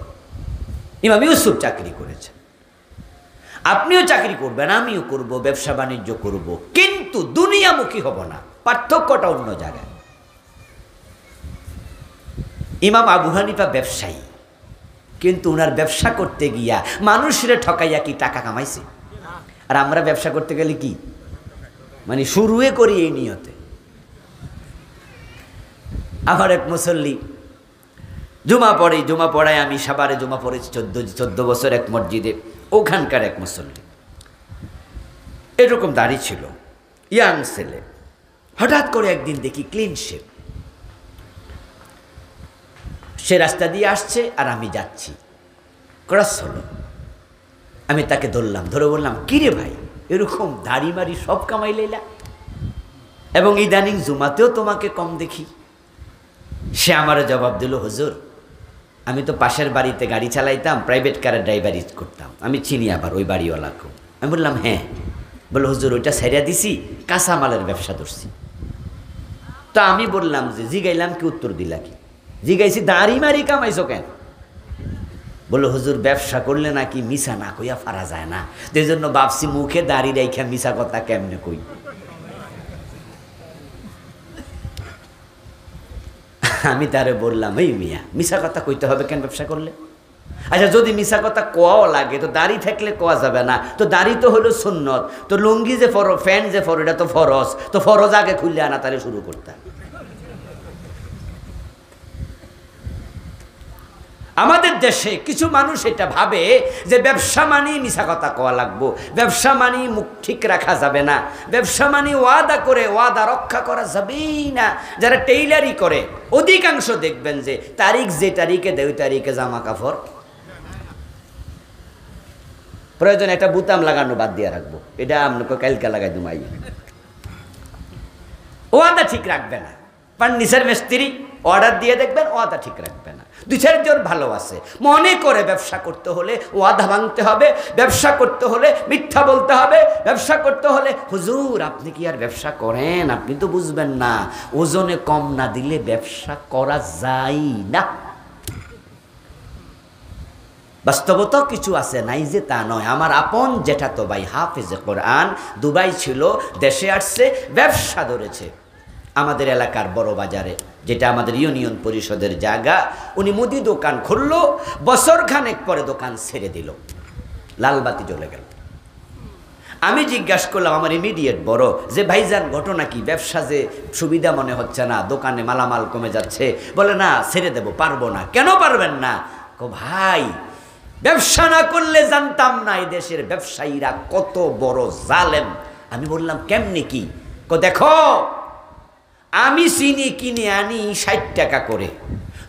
Speaker 1: ইমাম ইউসুফ চাকরি করেছেন। আপনিও চাকরি করবেন, আমিও করব, ব্যবসা বাণিজ্য করব, কিন্তু দুনিয়ামুখী হব না। পার্থক্যটা অন্য জায়গায়। ইমাম আবু হানিফা ব্যবসায়ী, কিন্তু ওনার ব্যবসা করতে গিয়া মানুষরে ঠকাইয়া কি টাকা কামাইছে? আর আমরা ব্যবসা করতে গেলে কি মানে শুরুয়ে করি এই নিয়তে। আমার এক মুসল্লি জুমা পড়ায়, আমি সাভারে জুমা পড়েছি 14 বছর এক মসজিদে। ওখানকার এক মুসল্লি এরকম দাড়ি ছিল, ইয়াং ছেলে। হঠাৎ করে একদিন দেখি ক্লিন শেভ, সে রাস্তা দিয়ে আসছে আর আমি যাচ্ছি, ক্রস হলো। আমি তাকে ধরলাম, ধরে বললাম, কিরে ভাই, এরকম দাড়ি মারি সব কামাই লাইলা, এবং ইদানিং জুমাতেও তোমাকে কম দেখি। সে আমারও জবাব দিল, হুজুর আমি তো পাশের বাড়িতে গাড়ি চালাইতাম, প্রাইভেট কারের ড্রাইভারি করতাম, আমি চিনি আবার ওই বাড়িওয়ালাকেও। আমি বললাম হ্যাঁ। বলে হুজুর ওইটা ছাইড়া দিছি, কাঁচামালের ব্যবসা ধরছি। তো আমি বললাম যে জিগাইলাম কি, উত্তর দিলা কি? জিগাইছি দাড়ি মারি কামাইছো কেন? বলে হুজুর ব্যবসা করলে নাকি মিছা না কইয়া ফারা যায় না, তো এই জন্য ভাবছি মুখে দাড়ি রাইখা মিছা কথা কেমনে কই। আমি তারে বললাম, এই মিয়া মিছা কথা কইতে হবে কেন ব্যবসা করলে? আচ্ছা যদি মিছা কথা কোয়াও লাগে তো দাড়ি থাকলে কোয়া যাবে না? তো দাড়ি তো হলো সুন্নত, তো লুঙ্গি যে ফরজ, ফ্যান যে ফরজ, এটা তো ফরজ, তো ফরজ আগে খুললে আনা তারে শুরু করতাম। আমাদের দেশে কিছু মানুষ এটা ভাবে যে ব্যবসা মানেই মিছা কথা কওয়া লাগবো, ব্যবসা মানেই মুখ ঠিক রাখা যাবে না, ব্যবসা মানে ওয়াদা করে ওয়াদা রক্ষা করা যাবেই না। যারা টেইলারি করে অধিকাংশ দেখবেন যে তারিখ যে তারিখে দেয় ওই তারিখে জামা কাপড়, প্রয়োজন একটা বুতাম লাগানো বাদ দিয়ে রাখবো, এটা আপনাকে কালকে লাগাই দুমাই, ওয়াদা ঠিক রাখবে না। ফার্নিচার মিস্ত্রি অর্ডার দিয়ে দেখবেন ওয়াদা ঠিক রাখবে না। দুই চারজন ভালো আছে মনে করে ব্যবসা করতে হলে ওয়াদা ভাঙতে হবে, ব্যবসা করতে হলে মিথ্যা বলতে হবে, ব্যবসা করতে হলে হুজুর আপনি কি আর ব্যবসা করেন, আপনি তো বুঝবেন না, ওজনে কম না দিলে ব্যবসা করা যায় না। বাস্তবতা কিছু আছে, নাই যে তা নয়। আমার আপন জেঠাতো ভাই হাফেজে কোরআন, দুবাই ছিল, দেশে আসছে, ব্যবসা ধরেছে আমাদের এলাকার বড় বাজারে, যেটা আমাদের ইউনিয়ন পরিষদের জায়গা। উনি মুদি দোকান খুললো, বছর খানেক পরে দোকান ছেড়ে দিল, লালবাতি জ্বলে গেল। আমি জিজ্ঞাসা করলাম আমার ইমিডিয়েট বড় যে ভাইজান ঘটনা কি, ব্যবসা যে সুবিধা মনে হচ্ছে না, দোকানে মালামাল কমে যাচ্ছে। বলে না ছেড়ে দেব, পারবো না। কেন পারবেন না? ভাই ব্যবসা না করলে জানতাম না এই দেশের ব্যবসায়ীরা কত বড় জালেম। আমি বললাম কেমনে কি? দেখো আমি চিনি কিনে আনি 60 টাকা করে,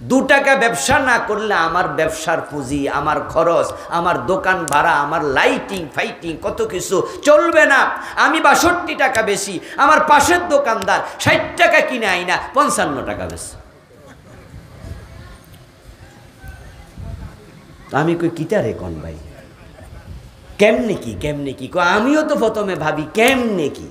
Speaker 1: 2 টাকা ব্যবসা না করলে আমার ব্যবসার পুঁজি, আমার খরচ, আমার দোকান ভাড়া, আমার লাইটিং ফাইটিং কত কিছু চলবে না। আমি 62 টাকা বেশি, আমার পাশের দোকানদার 60 টাকা কিনে আই না 55 টাকা বেশি। আমি কই কিতারে কোন ভাই, কেমনে কি কেমনে কি? আমিও তো প্রথমে ভাবি কেমনে কি।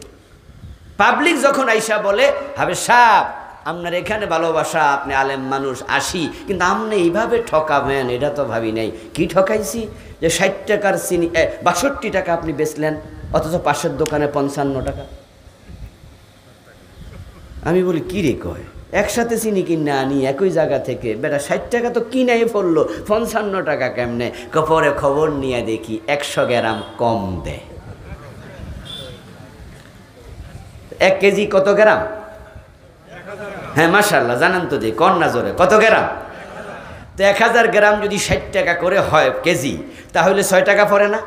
Speaker 1: পাবলিক যখন আইসা বলে হাবে সাহেব আপনার এখানে ভালোবাসা, আপনি আলেম মানুষ আসি, কিন্তু আপনি এইভাবে ঠকাবেন এটা তো ভাবি নাই। কি ঠকাইছি যে 60 টাকার চিনি 62 টাকা আপনি বেচলেন, অথচ পাশের দোকানে 55 টাকা। আমি বলি কি রে কয়, একসাথে চিনি কিনে আনি একই জায়গা থেকে, বেটা 60 টাকা তো কিনাই পড়লো, 55 টাকা কেমনে? পরে খবর নিয়ে দেখি 100 গ্রাম কম দেয়। 1 কেজি কত গ্রাম? হ্যাঁ মাশাআল্লাহ, জানান তো দিই কন্যা জোরে, কত গ্রাম? তো 1000 গ্রাম যদি 60 টাকা করে হয় কেজি, তাহলে 6 টাকা পড়ে না?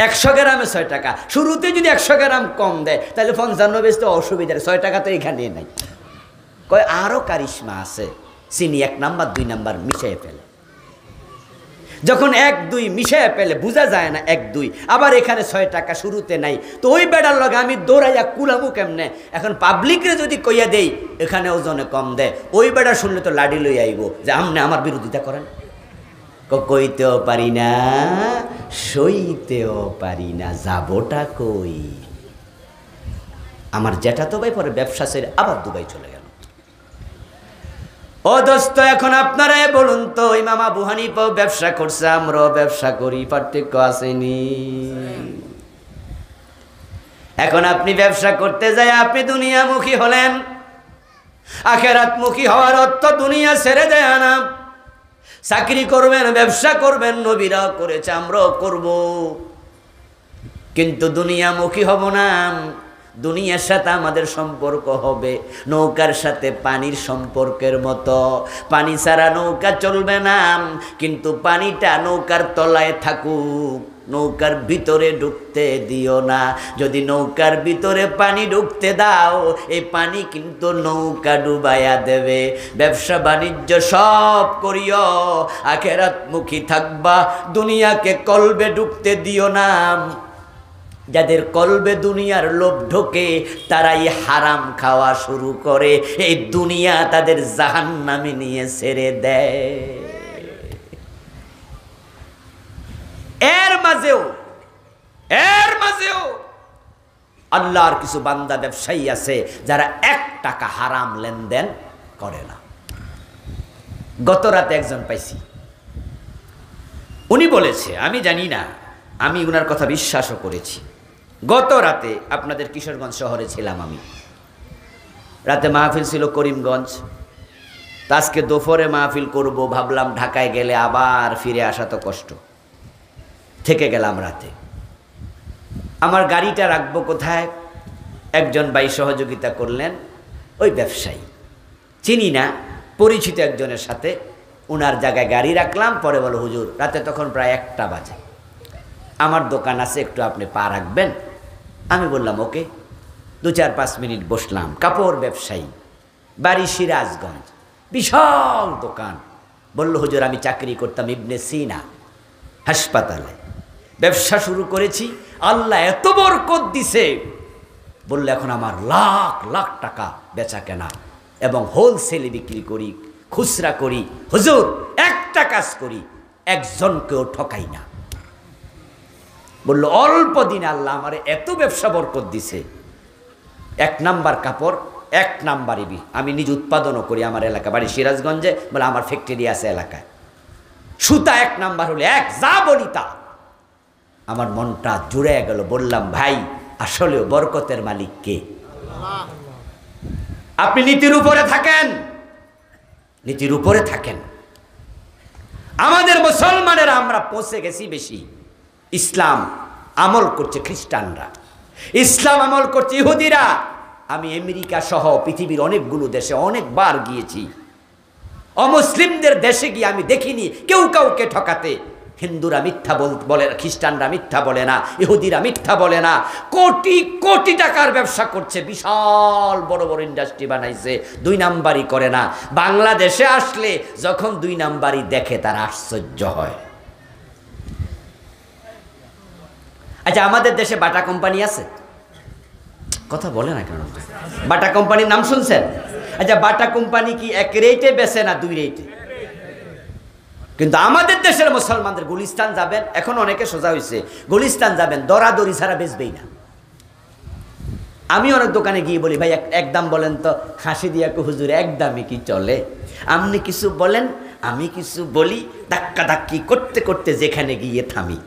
Speaker 1: 100 গ্রামে 6 টাকা। শুরুতে যদি 100 গ্রাম কম দেয় তাহলে 55 বেচতে অসুবিধা, 6 টাকা তো এখানে নাই। কয় আরো কারিশমা আছে, চিনি 1 নাম্বার 2 নাম্বার মিশিয়ে ফেলে। যখন 1 2 মিশিয়ে ফেলে বোঝা যায় না 1 2, আবার এখানে 6 টাকা শুরুতে নাই, তো ওই বেড়ার লগে আমি দৌড়াইয়া কুলামু কেমনে? এখন পাবলিকরে যদি কইয়া দেই এখানে ওজনে কম দেয়, ওই বেড়া শুনলে তো লাডি লই আইব যে আপনি আমার বিরোধিতা করেন। কইতেও পারি না, সইতেও পারি না, যাবোটা কই? আমার জেঠা তো ভাই পরে ব্যবসা ছেড়ে আবার দুবাই চলে গেল। ও দোস্ত এখন আপনারা বলুন তো, ইমাম আবু হানিফা ব্যবসা করছে, আমরাও ব্যবসা করি, পার্থক্য আসেনি? এখন আপনি ব্যবসা করতে যায় আপনি দুনিয়ামুখী হলেন, আখিরাতমুখী হওয়ার অর্থ দুনিয়া ছেড়ে দেয় না। চাকরি করবেন, ব্যবসা করবেন, নবীরা করেছে, আমরাও করব, কিন্তু দুনিয়ামুখী হব না। দুনিয়ার সাথে আমাদের সম্পর্ক হবে নৌকার সাথে পানির সম্পর্কের মতো। পানি ছাড়া নৌকা চলবে না, কিন্তু পানিটা নৌকার তলায় থাকুক, নৌকার ভিতরে ঢুকতে দিও না। যদি নৌকার ভিতরে পানি ঢুকতে দাও, এই পানি কিন্তু নৌকা ডুবাইয়া দেবে। ব্যবসা বাণিজ্য সব করিও, আখিরাতমুখী থাকবা, দুনিয়াকে কলবে ঢুকতে দিও না। যাদের কলবে দুনিয়ার লোভ ঢোকে তারাই হারাম খাওয়া শুরু করে, এই দুনিয়া তাদের জাহান্নামে নিয়ে ছেড়ে দেয়। এর মাঝেও আল্লাহর কিছু বান্দা ব্যবসায়ী আছে যারা 1 টাকা হারাম লেনদেন করে না। গত রাতে একজন পাইছি, উনি বলেছে, আমি জানি না, আমি উনার কথা বিশ্বাসও করেছি। গত রাতে আপনাদের কিশোরগঞ্জ শহরে ছিলাম আমি, রাতে মাহফিল ছিল করিমগঞ্জ। আজকে দুপুরে মাহফিল করব, ভাবলাম ঢাকায় গেলে আবার ফিরে আসা তো কষ্ট, থেকে গেলাম রাতে। আমার গাড়িটা রাখবো কোথায়? একজন ভাই সহযোগিতা করলেন, ওই ব্যবসায়ী, চিনি না, পরিচিত একজনের সাথে ওনার জায়গায় গাড়ি রাখলাম। পরে বলো হুজুর রাতে তখন প্রায় 1টা বাজে, আমার দোকান আছে, একটু আপনি পা রাখবেন? আমি বললাম ওকে। 2-4-5 মিনিট বসলাম। কাপড় ব্যবসায়ী, বাড়ি সিরাজগঞ্জ, বিশাল দোকান। বলল হুজুর আমি চাকরি করতাম ইবনে সিনা হাসপাতালে, ব্যবসা শুরু করেছি, আল্লাহ এত বরকত দিছে। বলল এখন আমার লাখ লাখ টাকা বেচা কেনা এবং হোলসেলে বিক্রি করি, খুচরা করি। হুজুর একটা কাজ করি, একজনকেও ঠকাই না। বলল অল্প দিনে আল্লাহ আমার এত ব্যবসা বরকত দিছে। 1 নাম্বার কাপড়, 1 নাম্বারই আমি নিজ উৎপাদনও করি আমার এলাকা, বাড়ি সিরাজগঞ্জে। বলে আমার ফ্যাক্টরি আছে এলাকায়। সুতা 1 নাম্বার হলে যা বলি তা। আমার মনটা জুড়ে গেল। বললাম ভাই আসলেও বরকতের মালিক কে? আপনি নীতির উপরে থাকেন, নীতির উপরে থাকেন। আমাদের মুসলমানেরা আমরা পৌঁছে গেছি বেশি। ইসলাম আমল করছে খ্রিস্টানরা, ইসলাম আমল করছে ইহুদিরা। আমি আমেরিকা সহ পৃথিবীর অনেকগুলো দেশে অনেকবার গিয়েছি। অমুসলিমদের দেশে গিয়ে আমি দেখিনি কেউ কাউকে ঠকাতে। হিন্দুরা মিথ্যা বলে, খ্রিস্টানরা মিথ্যা বলে না, ইহুদিরা মিথ্যা বলে না। কোটি কোটি টাকার ব্যবসা করছে, বিশাল বড় বড় ইন্ডাস্ট্রি বানাইছে, 2 নাম্বারই করে না। বাংলাদেশে আসলে যখন 2 নাম্বারই দেখে তার আশ্চর্য হয়। আচ্ছা আমাদের দেশে বাটা কোম্পানি আছে, কথা বলে না কেন? বাটা কোম্পানির নাম শুনছেন? আচ্ছা বাটা কোম্পানি কি 1 রেটে বেচে না 2 রেটে? কিন্তু আমাদের দেশের মুসলমানদের গুলিস্তান যাবেন, এখন অনেকে সোজা হয়েছে, গুলিস্তান যাবেন দরাদরি ছাড়া বেচবেই না। আমি অনেক দোকানে গিয়ে বলি ভাই এক দাম বলেন তো, হাসি দিয়া হুজুর 1 দামে কি চলে? আপনি কিছু বলেন আমি কিছু বলি, ধাক্কা ধাক্কি করতে করতে যেখানে গিয়ে থামি।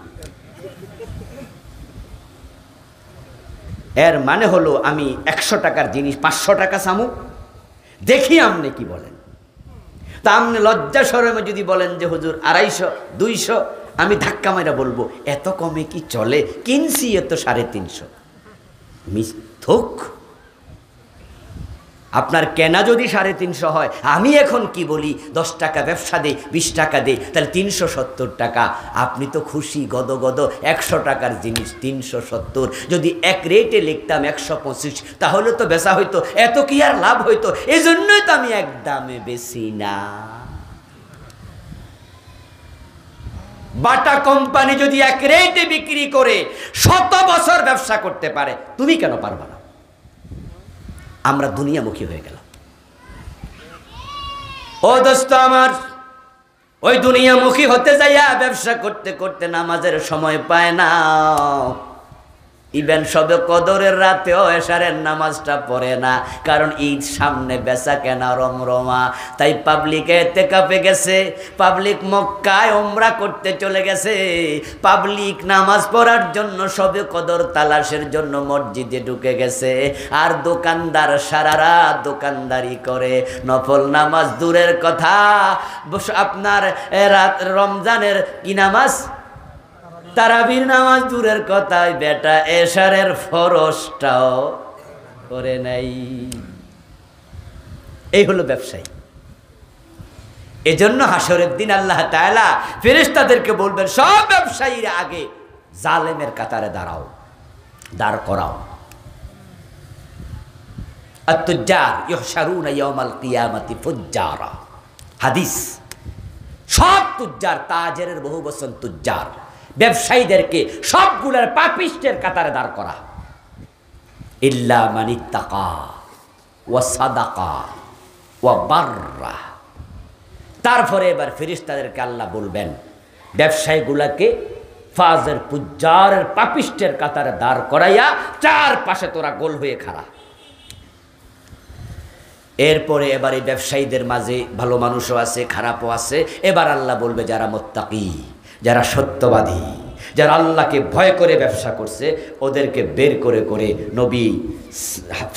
Speaker 1: এর মানে হলো আমি 100 টাকার জিনিস 500 টাকা চামু, দেখি আপনি কি বলেন। তা আপনি লজ্জা শরমে যদি বলেন যে হুজুর 250 200, আমি ধাক্কা মাইরা বলবো এত কমে কি চলে? কিনছি এত 350। মিথ্যুক। আপনার কেনা যদি 350 হয়, আমি এখন কি বলি 10 টাকা ব্যবসা দে, 20 টাকা দে, তাহলে 370 টাকা। আপনি তো খুশি গদগদ। 100 টাকার জিনিস 370, যদি 1 রেটে লিখতাম 125, তাহলে তো বেচা হইতো, এত কি আর লাভ হইতো? এই জন্যই তো আমি 1 দামে বেশি না। বাটা কোম্পানি যদি 1 রেটে বিক্রি করে 100 বছর ব্যবসা করতে পারে, তুমি কেন পারবা না? আমরা দুনিয়ামুখী হয়ে গেলাম। ও দোস্ত আমার, ওই দুনিয়ামুখী হতে যাইয়া ব্যবসা করতে করতে নামাজের সময় পায় না। ইভেন সবে কদরের রাতেও এশারের নামাজটা পড়ে না, কারণ ঈদ সামনে, বেচা কেনা রমরমা। তাই পাবলিক এতেকাফে গেছে, পাবলিক মক্কায় উমরা করতে চলে গেছে, পাবলিক নামাজ পড়ার জন্য সবে কদর তালাশের জন্য মসজিদে ঢুকে গেছে। আর দোকানদার সারা রাত দোকানদারি করে, নফল নামাজ দূরের কথা, আপনার রাত রমজানের কি নামাজ, তারাবির নামাজ দূরের কথায় বেটা এশারের ফরজটাও করে নাই। এই হলো ব্যবসায়ী। এজন্য হাসরের দিন আল্লাহ তাআলা ফেরেশতাদেরকে বলবেন, সব ব্যবসায়ীরা আগে জালেমের কাতারে দাঁড়াও, দাঁড় করাও। আত-তুজ্জার ইহশারুনা ইয়াওমাল কিয়ামাতি ফুজ্জারা, হাদিস। সব তুজ্জার, তাজেরের বহু বচন তুজ্জার, ব্যবসায়ীদেরকে সবগুলোর পাপিষ্টের কাতারে দাঁড় করা। ইল্লা মানিত্তাকা ওয়া সাদাকা ওয়া বাররা। তারপরে এবার ফেরেশতাদেরকে আল্লাহ বলবেন, ব্যবসায়ীগুলাকে ফাজের পুজ্জারের পাপিষ্টের কাতারে দাঁড় করাইয়া 4 পাশে তোরা গোল হয়ে খাড়া। এরপরে এবার এই ব্যবসায়ীদের মাঝে ভালো মানুষও আছে, খারাপও আছে। এবার আল্লাহ বলবে যারা মুত্তাকি, যারা সত্যবাদী, যারা আল্লাহকে ভয় করে ব্যবসা করছে, ওদেরকে বের করে করে নবী,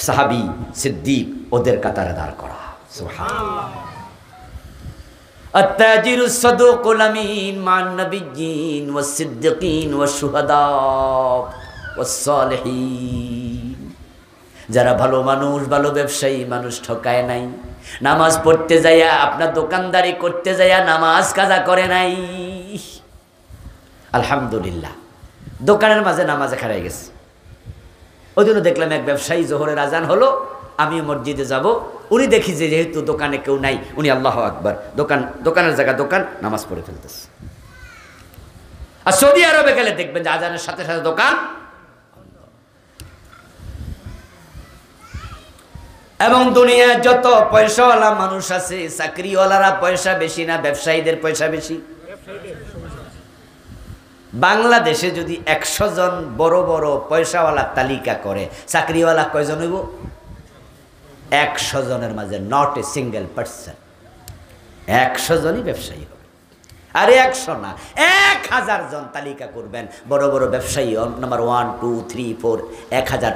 Speaker 1: সাহাবী, সিদ্দিক ওদের কাতারে দাঁড় করা। সুবহানাল্লাহ। আত-তাজিরুস সাদুকুল আমিন মান নাবিয়্যিন ওয়াস সিদ্দিকিন ওয়াশ শুহাদা ওয়াস সালিহিন। যারা ভালো মানুষ, ভালো ব্যবসায়ী মানুষ ঠকায় নাই, নামাজ পড়তে যাইয়া আপনার দোকানদারি করতে যাইয়া নামাজ কাজা করে নাই। আলহামদুলিল্লাহ, দোকানের মাঝে নামাজে খাড়াই গেছে। ওই জন্য দেখলাম এক ব্যবসায়ী জোহরের আজান হলো, আমিও মসজিদে যাব, উনি দেখি যে যেহেতু দোকানে কেউ নাই, উনি আল্লাহু আকবার, দোকানের জায়গা দোকান, নামাজ পড়ে ফেলতেছে। আর সৌদি আরবে গেলে দেখবেন যে আজানের সাথে সাথে দোকান। এবং দুনিয়ায় যত পয়সাওয়ালা মানুষ আছে, চাকরিওয়ালারা পয়সা বেশি না ব্যবসায়ীদের পয়সা বেশি? বাংলাদেশে যদি 100 জন বড় বড় পয়সাওয়ালা তালিকা করে, চাকরিওয়ালা কয়জন হইব? 100 জনের মাঝে নট এ সিঙ্গেল পার্সন। 100 জনই ব্যবসায়ী হবে। আরে 100 না, 1000 জন তালিকা করবেন বড় বড় ব্যবসায়ী, নাম্বার 1 2 3 4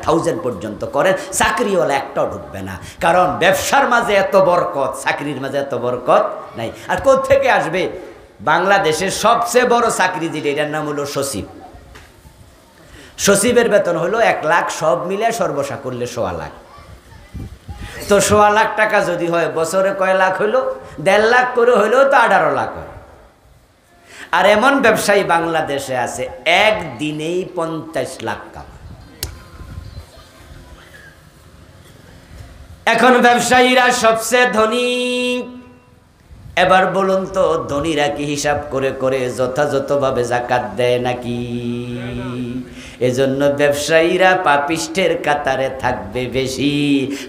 Speaker 1: 1000 পর্যন্ত করেন, চাকরিওয়ালা একটাও ঢুকবে না। কারণ ব্যবসার মাঝে এত বরকত, চাকরির মাঝে এত বরকত নাই। আর কোত্থেকে আসবে? বাংলাদেশের সবচেয়ে বড় চাকরি যেটা, এটার নাম হলো সচিব। সচিবের বেতন হলো 1 লাখ, সব মিলে সর্বসা করলে 1.25 লাখ। তো 1.25 লাখ টাকা যদি হয়, বছরে কয় লাখ হইলো? 1.5 লাখ করে হইলেও তো 18 লাখ হয়। আর এমন ব্যবসায়ী বাংলাদেশে আছে একদিনেই 50 লাখ টাকা। এখন ব্যবসায়ীরা সবচেয়ে ধনী। এবার বলুন তো, ধনীরা কি হিসাব করে করে যথাযথভাবে যাকাত দেয় নাকি? এজন্য ব্যবসায়ীরা পাপিষ্টের কাতারে থাকবে বেশি।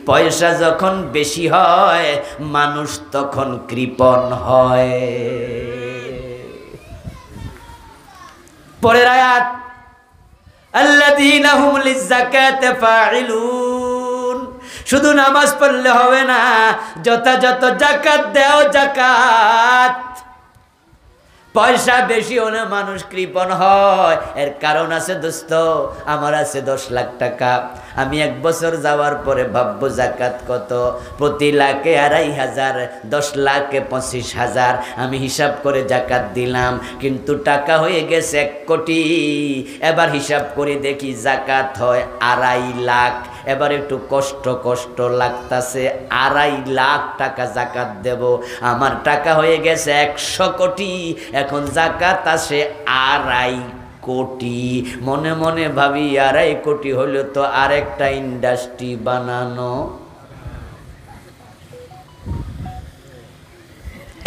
Speaker 1: পয়সা যখন বেশি হয়, মানুষ তখন কৃপণ হয়। পরের আয়াত, আল্লাযীনা হুম লিয-যাকাতি ফাঈলুন। শুধু নামাজ পড়লে হবে না, যথাযথ যাকাত দাও। যাকাত, পয়সা বেশি হলে মানুষ কৃপণ হয়। এর কারণ আছে দোস্ত। আমার আছে 10 লাখ টাকা, আমি 1 বছর যাওয়ার পরে ভাববো যাকাত কত? প্রতি লাখে 2500, 10 লাখে 25,000। আমি হিসাব করে যাকাত দিলাম, কিন্তু টাকা হয়ে গেছে 1 কোটি। এবার হিসাব করে দেখি যাকাত হয় 2.5 লাখ। এবার একটু কষ্ট লাগতাছে, 2.5 লাখ টাকা যাকাত দেব। আমার টাকা হয়ে গেছে 100 কোটি, এখন যাকাত আসে 2.5 কোটি। মনে মনে ভাবি 2.5 কোটি হলে তো আরেকটা ইন্ডাস্ট্রি বানানো।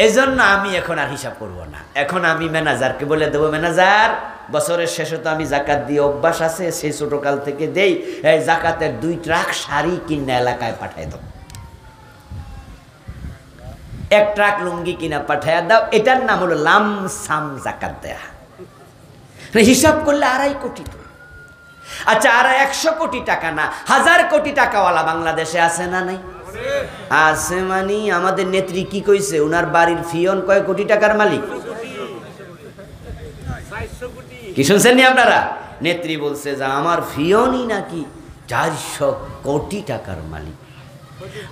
Speaker 1: এজন্য আমি এখন আর হিসাব করব না। এখন আমি ম্যানেজারকে বলে দেবো, ম্যানেজার, বছরের শেষে তো আমি যাকাত দিয়ে অভ্যাস আছে, সেই ছোটকাল থেকে দেই, এই যাকাতের 2 ট্রাক শাড়ি কিনে এলাকায় পাঠাই দাও, 1 ট্রাক লুঙ্গি কিনা পাঠাইয়া দাও। এটার নাম হলো লামসাম যাকাত দেয়া। হিসাব করলে 2.5 কোটি। আচ্ছা, আর 100 কোটি টাকা না, 1000 কোটি টাকাওয়ালা বাংলাদেশে আছে না নাই? আছে। মানে আমাদের নেত্রী কি কইছে? উনার বাড়ির ফিয়ন কয় কোটি টাকার মালিক? কি শুনছেন নি আপনারা? নেত্রী বলছে যে আমার ফিয়নই নাকি 400 কোটি টাকার মালিক।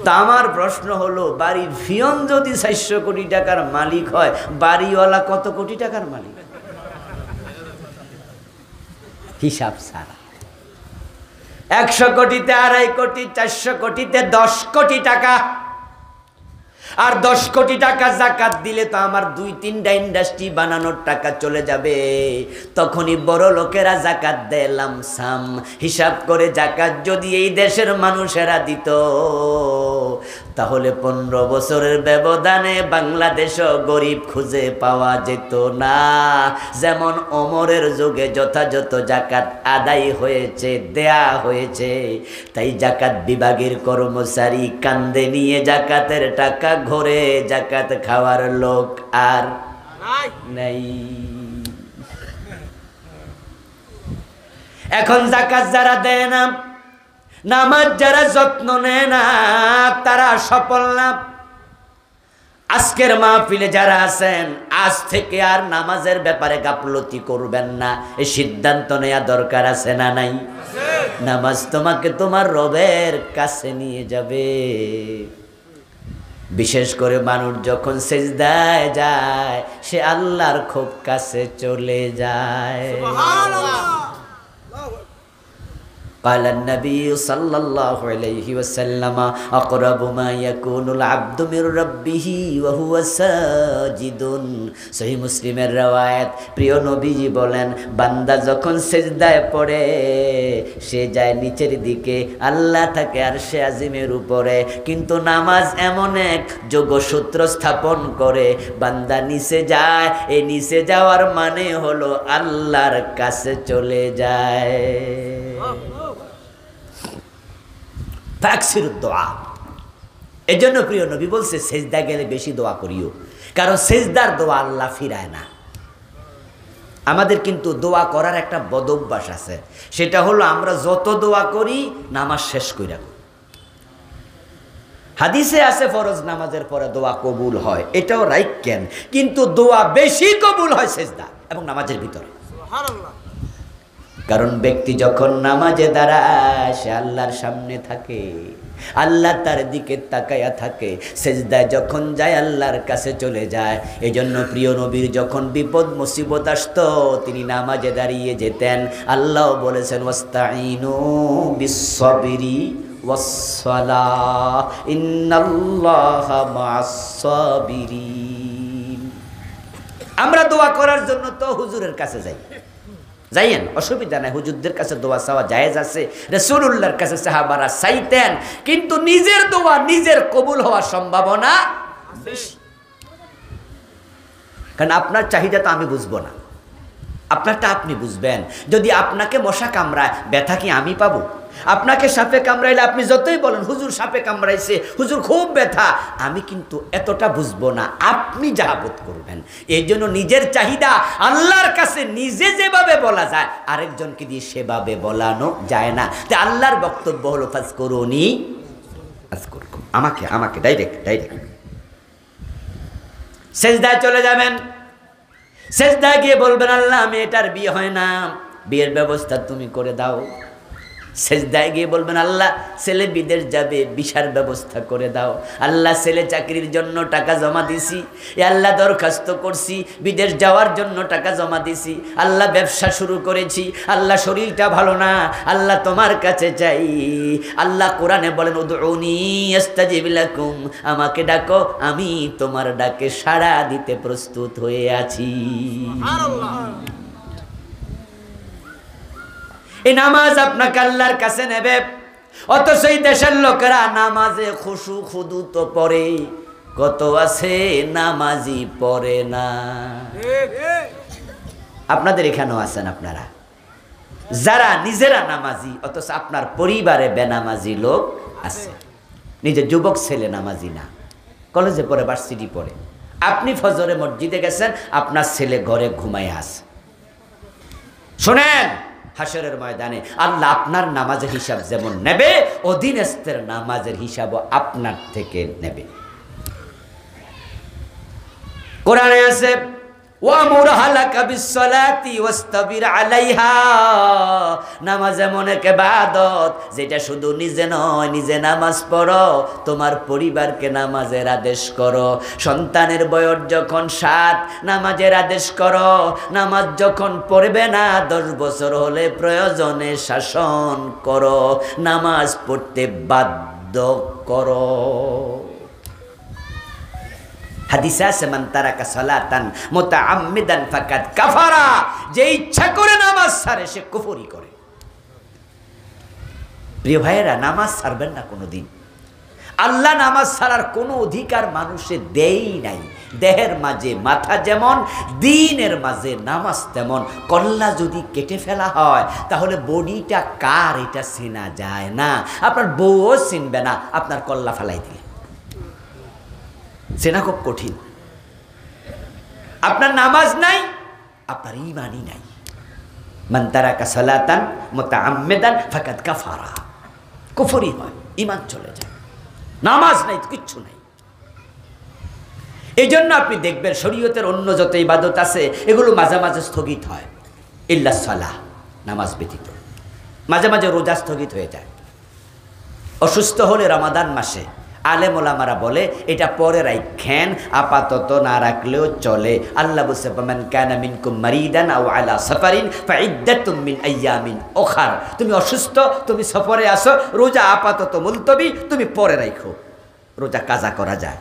Speaker 1: তা আমার প্রশ্ন হলো, বাড়ির ফিয়ন যদি 400 কোটি টাকার মালিক হয়, বাড়িওয়ালা কত কোটি টাকার মালিক? হিসাব ছাড়া। 100 কোটিতে 2.5 কোটি, 400 কোটিতে 10 কোটি টাকা। আর 10 কোটি টাকা যাকাত দিলে তো আমার 2-3টা ইন্ডাস্ট্রি বানানোর টাকা চলে যাবে। তখনই বড় লোকেরা যাকাত দেয় লামসাম। হিসাব করে যাকাত যদি এই দেশের মানুষেরা দিত, তাহলে 15 বছরের ব্যবধানে বাংলাদেশও গরিব খুঁজে পাওয়া যেত না। যেমন ওমরের যুগে যথাযথ যাকাত আদায় হয়েছে, দেয়া হয়েছে, তাই যাকাত বিভাগের কর্মচারী কান্দে নিয়ে যাকাতের টাকা ঘরে যাকাত খাওয়ার লোক আর নাই। এখন যাকাত যারা দেয় না, নামাজ যারা যত্ন নেয় না, তারা সফল না। আজকের মাহফিলে যারা আছেন, আজ থেকে আর নামাজের ব্যাপারে গাফলতি করবেন না, এই সিদ্ধান্ত নেওয়া দরকার আছে না নাই? নামাজ তোমাকে তোমার রবের কাছে নিয়ে যাবে। বিশেষ করে মানুষ যখন সিজদায় যায়, সে আল্লাহর খুব কাছে চলে যায়। قال النبي صلى الله عليه وسلم أقرب ما يكون العبد من ربه وهو ساجد সহিহ মুসলিমের রওয়ায়াত প্রিয় নবীজি বলেন বান্দা যখন সিজদায় পড়ে সে যায় নিচের দিকে আল্লাহ থাকে আরশে আজিমের উপরে কিন্তু নামাজ এমন এক যোগসূত্র স্থাপন করে বান্দা নিচে যায় এই নিচে যাওয়ার মানে হলো আল্লাহর কাছে চলে যায় ফাকসিরুদ দোয়া এজন্য প্রিয় নবী বলছে সেজদা গেলে বেশি দোয়া করিও কারণ সেজদার দোয়া আল্লাহ ফিরায় না আমাদের কিন্তু দোয়া করার একটা বদঅভ্যাস আছে সেটা হলো আমরা যত দোয়া করি নামাজ শেষ কইরা হাদিসে আছে ফরজ নামাজের পরে দোয়া কবুল হয় এটাও রাইখেন কিন্তু দোয়া বেশি কবুল হয় সেজদা এবং নামাজের ভিতরে সুবহানাল্লাহ কারণ ব্যক্তি যখন নামাজে দাঁড়ায় সে আল্লাহর সামনে থাকে আল্লাহ তার দিকে তাকায়া থাকে সেজদায় যখন যায় আল্লাহর কাছে চলে যায় এজন্য প্রিয় নবীর যখন বিপদ মুসিবত আসতো তিনি নামাজে দাঁড়িয়ে যেতেন আল্লাহ বলেছেন ওয়াস্তাইনু বিস-সাবরি ওয়াস-সালাহ ইন্নাল্লাহা মা'আস-সাবিরিন আমরা দোয়া করার জন্য তো হুজুরের কাছে যাই যাইয়েন অসুবিধা নাই হুজুরদের কাছে দোয়া চাওয়া জায়েজ আছে রাসূলুল্লাহর কাছে সাহাবারা চাইতেন কিন্তু নিজের দোয়া নিজের কবুল হওয়ার সম্ভাবনা বেশি কারণ আপনার চাহিদা তো আমি বুঝবো না আপনারটা আপনি বুঝবেন যদি আপনাকে মশা কামড়ায় ব্যথা কি আমি পাবো আপনাকে সাপে কামড়াইলে আপনি যতই বলেন হুজুর সাপে কামড়াইছে হুজুর খুব ব্যথা আমি কিন্তু এতটা বুঝবো না আপনি যা বোধ করবেন এই জন্য নিজের চাহিদা আল্লাহর কাছে নিজে যেভাবে বলা যায় আরেকজনকে দিয়ে সেভাবে বলানো যায় না তো আল্লাহর বক্তব্য হলো ফাজকুরুনি আযকুরকুম আমাকে ডাইরেক্ট সেজদায় চলে যাবেন সেজদায় গিয়ে বলবেন আল্লাহ আমি এটার বিয়ে হয় না বিয়ের ব্যবস্থা তুমি করে দাও সেজদায় গিয়ে বলবেন আল্লাহ ছেলে বিদেশ যাবে ভিসার ব্যবস্থা করে দাও আল্লাহ ছেলে চাকরির জন্য টাকা জমা দিছি এ আল্লাহ দরখাস্ত করছি বিদেশ যাওয়ার জন্য টাকা জমা দিছি আল্লাহ ব্যবসা শুরু করেছি আল্লাহ শরীরটা ভালো না আল্লাহ তোমার কাছে চাই আল্লাহ কোরআনে বলেন উদউনি আস্তাজিব লাকুম আমাকে ডাকো আমি তোমার ডাকে সাড়া দিতে প্রস্তুত হয়ে আছি সুবহানাল্লাহ এই নামাজ আপনাকে আল্লাহর কাছে নেবে অথচ এই দেশের লোকেরা নামাজে খুশু খুদু তো পড়ে কত আছে নামাজি পড়ে না আপনাদের এখানেও আছেন আপনারা যারা নিজেরা নামাজি অথচ আপনার পরিবারে বেনামাজি লোক আছে নিজের যুবক ছেলে নামাজি না কলেজে পড়ে ভার্সিটি পড়ে আপনি ফজরে মসজিদে গেছেন আপনার ছেলে ঘরে ঘুমায় আছে শুনেন হাসরের ময়দানে আল্লাহ আপনার নামাজের হিসাব যেমন নেবে অধীনস্থের নামাজের হিসাবও আপনার থেকে নেবে কোরআনে আছে ওয়ামুর হালাকা বিসসালাতি ওয়াস্তাবির আলাইহা নামাজ এমন এক ইবাদত যেটা শুধু নিজে নয় নিজে নামাজ পড়ো তোমার পরিবারকে নামাজের আদেশ করো সন্তানের বয়স যখন 7 নামাজের আদেশ করো নামাজ যখন পড়বে না 10 বছর হলে প্রয়োজনে শাসন করো নামাজ পড়তে বাধ্য করো হাদিসে আছে মান তারাকা সালাতান মুতাআম্মিদান ফাকাদ কাফারা যে ইচ্ছা করে নামাজ ছাড়ে সে কুফরি করে প্রিয় ভাইয়েরা নামাজ ছাড়বেন না কোনোদিন আল্লাহ নামাজ ছাড়ার কোনো অধিকার মানুষের দেই নাই দেহের মাঝে মাথা যেমন দিনের মাঝে নামাজ তেমন কল্লা যদি কেটে ফেলা হয় তাহলে বডিটা কার এটা চেনা যায় না আপনার বউও চিনবে না আপনার কল্লা ফেলাই দিলে চেনা খুব কঠিন আপনার নামাজ নাই আপনার ঈমানই নাই মান তারাকা সালাতান মুতাআম্মিদান ফাকাদ কাফারা কুফরি হয় ঈমান চলে যায় নামাজ নাই কিচ্ছু নাই এইজন্য আপনি দেখবেন শরীয়তের অন্য যত ইবাদত আছে এগুলো মাঝে মাঝে স্থগিত হয় ইল্লা সালাহ নামাজ ব্যতীত মাঝে মাঝে রোজা স্থগিত হয়ে যায় অসুস্থ হলে রমাদান মাসে আলেম ওলামারা বলে এটা পরে রাখেন, আপাতত না রাখলেও চলে। আল্লাহ বলছে ফামান কানা মিনকুম মারিদান আও আলা সাফারিন ফাইদ্দাতুম মিন আইয়ামিন উখার। তুমি অসুস্থ, তুমি সফরে আসো, রোজা আপাতত মুলতবি, তুমি পরে রাখো, রোজা কাজা করা যায়।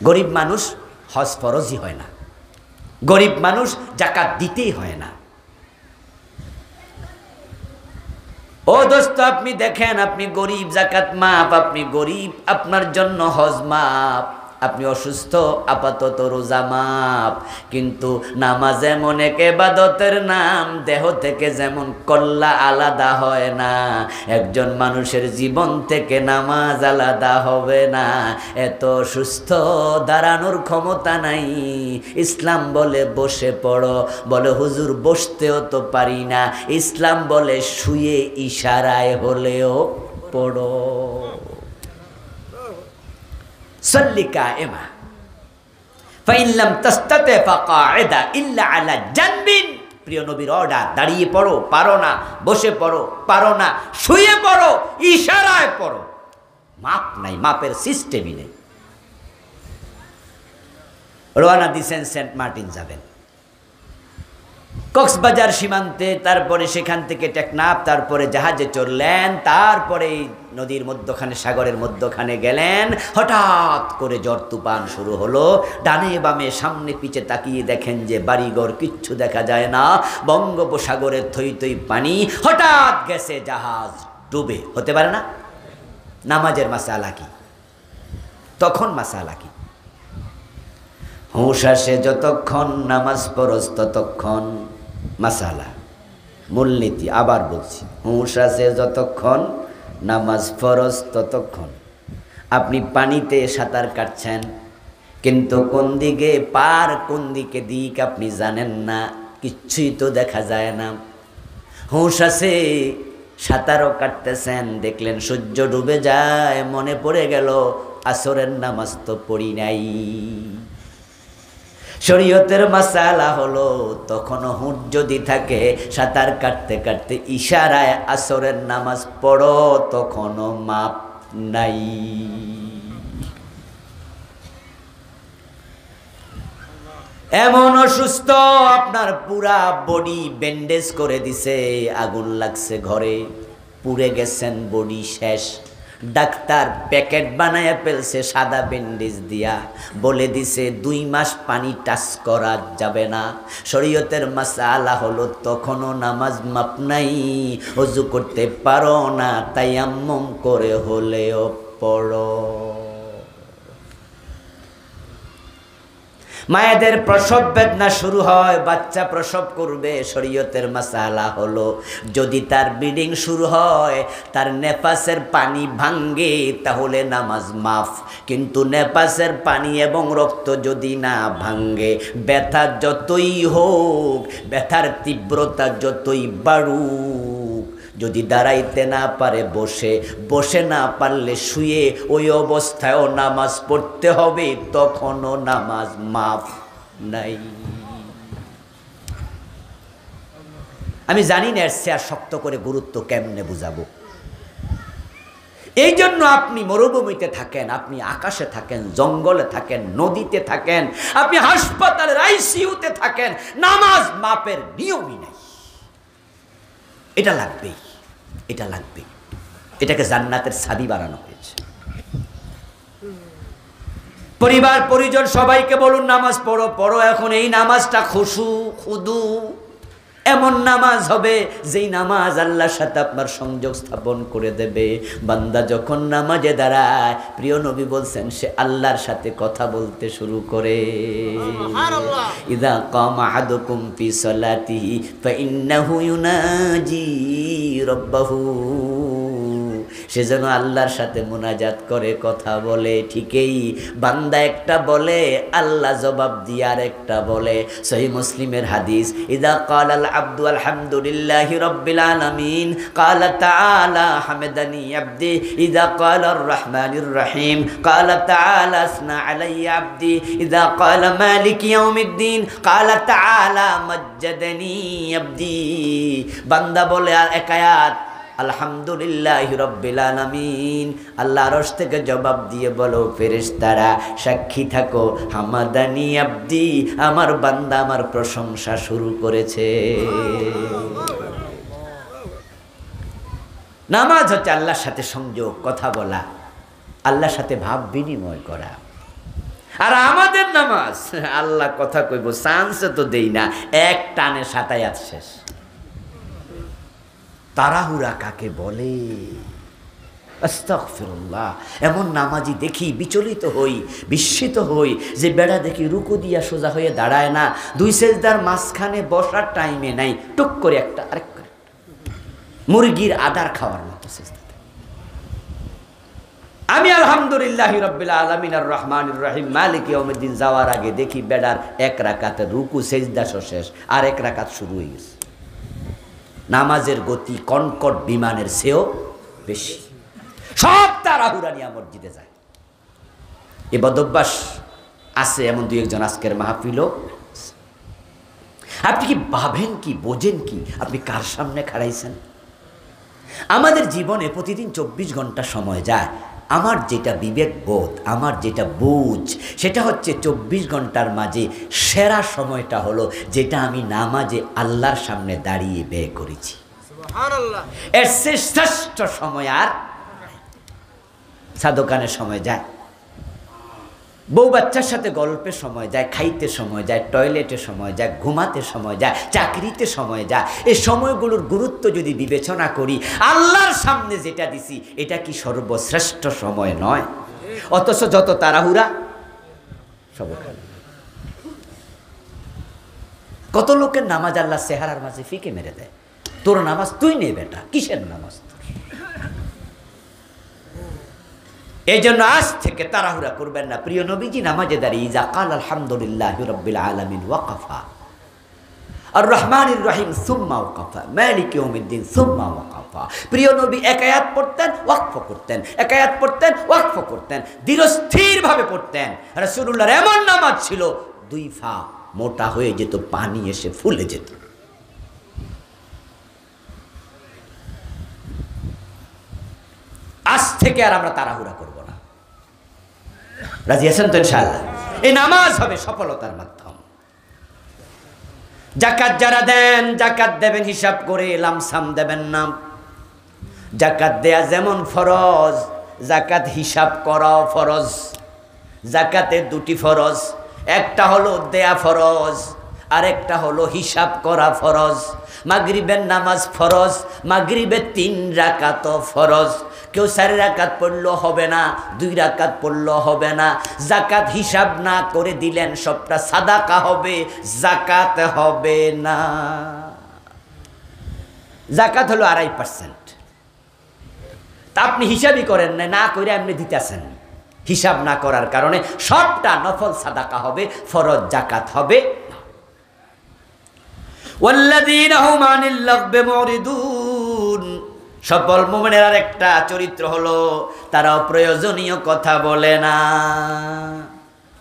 Speaker 1: গরিব মানুষ হজ ফরজই হয় না, গরিব মানুষ যাকাত দিতেই হয় না। ও দোস্ত, আপনি দেখেন, আপনি গরিব, যাকাত মাপ, আপনি গরিব, আপনার জন্য হজ মাপ, আপনি অসুস্থ, আপাতত রোজা মাপ। কিন্তু নামাজ এমন এক ইবাদতের নাম, দেহ থেকে যেমন কল্লা আলাদা হয় না, একজন মানুষের জীবন থেকে নামাজ আলাদা হবে না। এত সুস্থ, দাঁড়ানোর ক্ষমতা নাই, ইসলাম বলে বসে পড়ো, বলে হুজুর বসতেও তো পারি না, ইসলাম বলে শুয়ে ইশারায় হলেও পড়ো। সল্লি কায়েমা ফাইন লাম তাস্তাতি ফাকাইদা ইল্লা আলা জানবিন। প্রিয় নবীর অর্ডার, দাঁড়িয়ে পড়ো, পারো না, বসে পড়ো, পারো না, শুয়ে পড়ো, ইশারায় পড়ো। মাপ নাই, মাপের সিস্টেমই নেই। রওনা দিছেন সেন্ট মার্টিন যাবেন, কক্সবাজার সীমান্তে, তারপরে সেখান থেকে টেকনাফ, তারপরে জাহাজে চড়লেন, তারপরে নদীর মধ্যখানে, সাগরের মধ্যখানে গেলেন। হঠাৎ করে ঝড় তুফান শুরু হলো, ডানে বামে সামনে পিছে তাকিয়ে দেখেন যে বাড়িঘর কিচ্ছু দেখা যায় না, বঙ্গোপসাগরের থই থই পানি। হঠাৎ গেছে জাহাজ ডুবে, হতে পারে না? নামাজের মাসালা কি তখন? মাসালা কি? হুঁশ আসে যতক্ষণ, নামাজ পড়স ততক্ষণ। মাসালা, মূলনীতি, আবার বলছি, হুঁশ আসে যতক্ষণ, নামাজ ফরজ ততক্ষণ। আপনি পানিতে সাঁতার কাটছেন, কিন্তু কোন দিকে পার, কোন দিকে দিক আপনি জানেন না, কিচ্ছুই তো দেখা যায় না। হুঁশ আছে, সাঁতারও কাটতেছেন, দেখলেন সূর্য ডুবে যায়, মনে পড়ে গেল আসরের নামাজ তো পড়ি নাই। শরীয়তের মাসালা হলো, তখনও হুঁশ যদি থাকে, সাঁতার কাটতে কাটতে ইশারায় আসরের নামাজ পড়ো, তখনও মাপ নাই। এমন অসুস্থ, আপনার পুরা বডি ব্যান্ডেজ করে দিছে, আগুন লাগছে ঘরে, পুড়ে গেছেন, বডি শেষ। ডাক্তার প্যাকেট বানায় ফেলছে সাদা ব্যান্ডেজ দিয়া, বলে দিছে 2 মাস পানি টাচ করা যাবে না। শরীয়তের মাসালা হলো, তখনও নামাজ মাপ নাই, ওযু করতে পারো না, তায়াম্মুম করে হলেও পড়ো। মায়েদের প্রসব বেদনা শুরু হয়, বাচ্চা প্রসব করবে, শরীয়তের মাসালা হলো, যদি তার ব্লিডিং শুরু হয়, তার নেফাসের পানি ভাঙ্গে, তাহলে নামাজ মাফ। কিন্তু নেফাসের পানি এবং রক্ত যদি না ভাঙ্গে, ব্যথা যতই হোক, ব্যথার তীব্রতা যতই বাড়ুক, যদি দাঁড়াইতে না পারে বসে, বসে না পারলে শুয়ে, ওই অবস্থায়ও নামাজ পড়তে হবে, তখনও নামাজ মাফ নাই। আমি জানি না এর চেয়ে আর শক্ত করে গুরুত্ব কেমনে বুঝাবো। এই জন্য আপনি মরুভূমিতে থাকেন, আপনি আকাশে থাকেন, জঙ্গলে থাকেন, নদীতে থাকেন, আপনি হাসপাতালের আইসিইউতে থাকেন, নামাজ মাপের নিয়মই নাই। এটা লাগবেই, এটা লাগবেই। এটাকে জান্নাতের চাবি বানানো হয়েছে। পরিবার পরিজন সবাইকে বলুন নামাজ পড়ো, পড়ো এখন। এই নামাজটা খুশু খুদু এমন নামাজ হবে, যেই নামাজ আল্লাহর সাথে আপনার সংযোগ স্থাপন করে দেবে। বান্দা যখন নামাজে দাঁড়ায়, প্রিয় নবী বলছেন, সে আল্লাহর সাথে কথা বলতে শুরু করে। ইযা কামা আহাদুকুম ফি সালাতিহি ফাইন্নাহু ইউনাজি রাব্বাহু। সে যেন আল্লাহর সাথে মুনাজাত করে, কথা বলে। ঠিকই, বান্দা একটা বলে, আল্লাহ জবাব দিয়ে আরেকটা বলে। সহিহ মুসলিমের হাদিস, ইযা ক্বালাল আবদু আলহামদুলিল্লাহি রাব্বিল আলামিন ক্বালা তাআলা হামাদানি আবদি। ইযা ক্বালার রহমানির রহিম ক্বালা তাআলা আসনা আলাইয়া আবদি। ইযা ক্বালা মালিকি ইয়াউমিদ্দিন ক্বালা তাআলা মাজ্জাদানি আবদি। বান্দা বলে এক আয়াত, আলহামদুলিল্লাহি রাব্বিল আলামিন। আল্লাহ আরশ থেকে জবাব দিয়ে বলো, ফেরেশতারা সাক্ষী থাকো, হামাদানি আব্দি, আমার বান্দা আমার প্রশংসা শুরু করেছে। নামাজ হচ্ছে আল্লাহর সাথে সংযোগ, কথা বলা, আল্লাহর সাথে ভাব বিনিময় করা। আর আমাদের নামাজ, আল্লাহ কথা কইব চান্স তো দেই না, এক টানে সাতায়াত শেষ। তাড়াহুড়া কাকে বলে? আস্তাগফিরুল্লাহ। এমন নামাজি দেখি বিচলিত হই, বিস্মিত হই, যে বেড়া দেখি রুকু দিয়া সোজা হয়ে দাঁড়ায় না, দুই সেজদার মাঝখানে বসার টাইমে নাই, টুক করে একটা আরেকটা, মুরগির আদার খাওয়ার মতো সেজদা। আমি আলহামদুলিল্লাহি রাব্বিল আলামিন আর রহমানির রহিম মালিক ইয়াউমিদ্দিন যাওয়ার আগে দেখি বেড়ার এক রাকাতে রুকু সেজদা শেষ, আর এক রাকাত শুরু হয়ে গেছে। নামাজের গতি কনকট বিমানের চেয়েও বেশি। সব তাড়াহুড়া নিয়ে মসজিদে যায়। এ বদভ্যাস আছে এমন দুই একজন আজকের মাহফিলও। আপনি কি ভাবেন কি, বোঝেন কি, আপনি কার সামনে খাড়াইছেন? আমাদের জীবনে প্রতিদিন 24 ঘন্টা সময় যায়। আমার যেটা বিবেক বোধ, আমার যেটা বুঝ, সেটা হচ্ছে 24 ঘন্টার মাঝে সেরা সময়টা হলো যেটা আমি নামাজে আল্লাহর সামনে দাঁড়িয়ে ব্যয় করেছি। সুবহানাল্লাহ। এর শ্রেষ্ঠ সময় আর চা দোকানের সময় যায়, বউ বাচ্চার সাথে গল্পের সময় যায়, খাইতে সময় যায়, টয়লেটে সময় যায়, ঘুমাতে সময় যায়, চাকরিতে সময় যায়। এই সময়গুলোর গুরুত্ব যদি বিবেচনা করি, আল্লাহর সামনে যেটা দিছি এটা কি সর্বশ্রেষ্ঠ সময় নয়? অথচ যত তাড়াহুড়া সব। কত লোকের নামাজ আল্লাহ চেহারার মাঝে ফিকে মেরে দেয়। তোর নামাজ তুই নে বেটা, কিসের নামাজ? এই জন্য আজ থেকে তাড়াহুড়া করবেন না। প্রিয় নবীজি নামাজে দাঁড়িয়ে ইজা কাল আলহামদুলিল্লাহি রাব্বিল আলামিন ওয়াকাফা আর রহমানির রহিম সুম্মা ওয়াকাফা মালিক ইয়াউমিদ্দিন সুম্মা ওয়াকাফা। প্রিয় নবী এক আয়াত পড়তেন, ওয়াকফ করতেন, এক আয়াত পড়তেন, ওয়াকফ করতেন, ধীরস্থিরভাবে পড়তেন। রাসূলুল্লাহর এমন নামাজ ছিল, দুই ফা মোটা হয়ে যেত, পানি এসে ফুলে যেত। আজ থেকে আর আমরা তাড়াহুড়া করব না। রাজি আছেন তো ইনশাআল্লাহ? এই নামাজ হবে সফলতার মাধ্যম। যাকাত যারা দেন, যাকাত দেবেন হিসাব করে, লামসাম দেবেন না। যাকাত দেয়া যেমন ফরজ, যাকাত হিসাব করাও ফরজ। যাকাতে দুটি ফরজ, একটা হলো দেয়া ফরজ, আর একটা হলো হিসাব করা ফরজ। মাগরিবের নামাজ ফরজ, মাগরিবের 3 রাকাত ফরজ। কেউ 4 রাকাত পড়লেও হবে না, 2 রাকাত পড়লেও হবে না। যাকাত হিসাব না করে দিলেন, সবটা সাদাকা হবে, যাকাত হবে না। যাকাত হলো 2.5%। তা আপনি হিসাবই করেন না, না করে আপনি দিতেছেন। হিসাব না করার কারণে সবটা নফল সাদাকা হবে, ফরজ জাকাত হবে না। ওয়াল্লাযীনা হুম আনিল লাগবি মুরিদুন। সফল মুমিনের আরেকটা চরিত্র হলো তারা অপ্রয়োজনীয় কথা বলে না।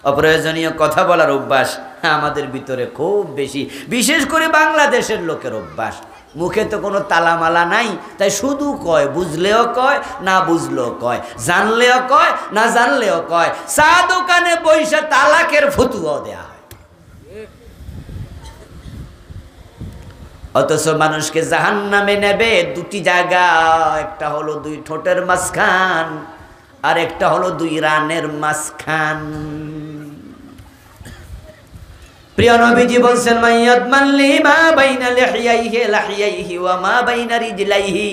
Speaker 1: অপ্রয়োজনীয় কথা বলার অভ্যাস আমাদের ভিতরে খুব বেশি, বিশেষ করে বাংলাদেশের লোকের অভ্যাস। মুখে তো কোনো তালামালা নাই, তাই শুধু কয়, বুঝলেও কয়, না বুঝলেও কয়, জানলেও কয়, না জানলেও কয়। চা দোকানে বইসা তালাকের ফতুয়াও দেয়া হয়। অথচ মানুষকে জাহান্নামে নেবে দুটি জায়গা, একটা হলো 2 ঠোঁটের মাঝখান, আর একটা হলো 2 রানের মাঝখান। প্রিয় নবীজি বলছেন, মাইয়াদমান লিমা বাইনা লিহিয়াইহি লাহিয়াইহি ওয়া মা বাইনা রিজলাইহি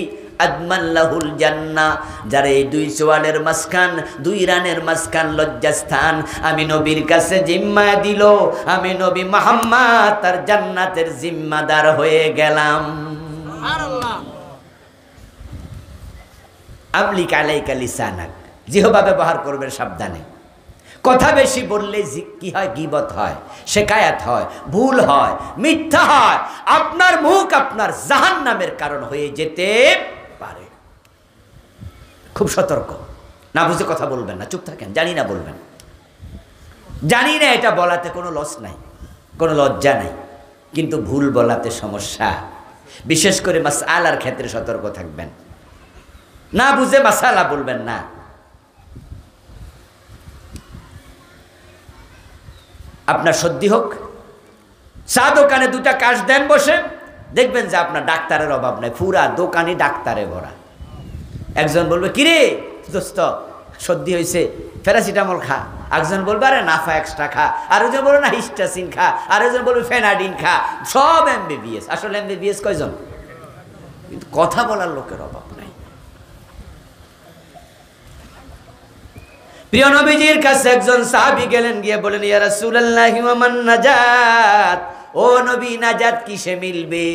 Speaker 1: আদমান লাহুল জান্নাহ। যারা এই 2 চোয়ালের মাঝখান, 2 রানের মাঝখান লজ্জাস্থান আমি নবীর কাছে জিম্মা দিল, আমি নবী মুহাম্মদ তার জান্নাতের জিম্মাদার হয়ে গেলাম। সুবহানাল্লাহ। আমলিক আলাইকা লিসানাক, জিহ্বা ব্যবহার করবেন সাবধানে। কথা বেশি বললে কি হয়? গীবত হয়, শিকায়াত হয়, ভুল হয়, মিথ্যা হয়। আপনার মুখ আপনার জাহান্নামের কারণ হয়ে যেতে পারে। খুব সতর্ক। না বুঝে কথা বলবেন না, চুপ থাকেন। জানি না বলবেন, জানি না, এটা বলাতে কোনো লস নাই, কোনো লজ্জা নাই, কিন্তু ভুল বলাতে সমস্যা। বিশেষ করে মাসআলার ক্ষেত্রে সতর্ক থাকবেন। না বুঝে মাসালা বলবেন না। আপনার সর্দি হোক, চা দোকানে দুটা কাজ দেন বসে, দেখবেন যে আপনার ডাক্তারের অভাব নাই, পুরা দোকানই ডাক্তারে ভরা। একজন বলবে কিরে দোস্ত সর্দি হয়েছে, প্যারাসিটামল খা। একজন বলবে আরে নাফা এক্সট্রা খা, আরেকজন বলবে না হিস্টাসিন খা, আরেকজন বলবে ফেনাডিন খা। সব এমবিবিএস। আসলে এমবিবিএস কয়জন? কিন্তু কথা বলার লোকের অভাব নাই। প্রিয় নবীজির কাছে একজন সাহাবী গেলেন, গিয়ে বলেন ইয়া রাসূলুল্লাহি ওয়া মান নাজাত, ও নবী নাজাত কিসে মিলবে?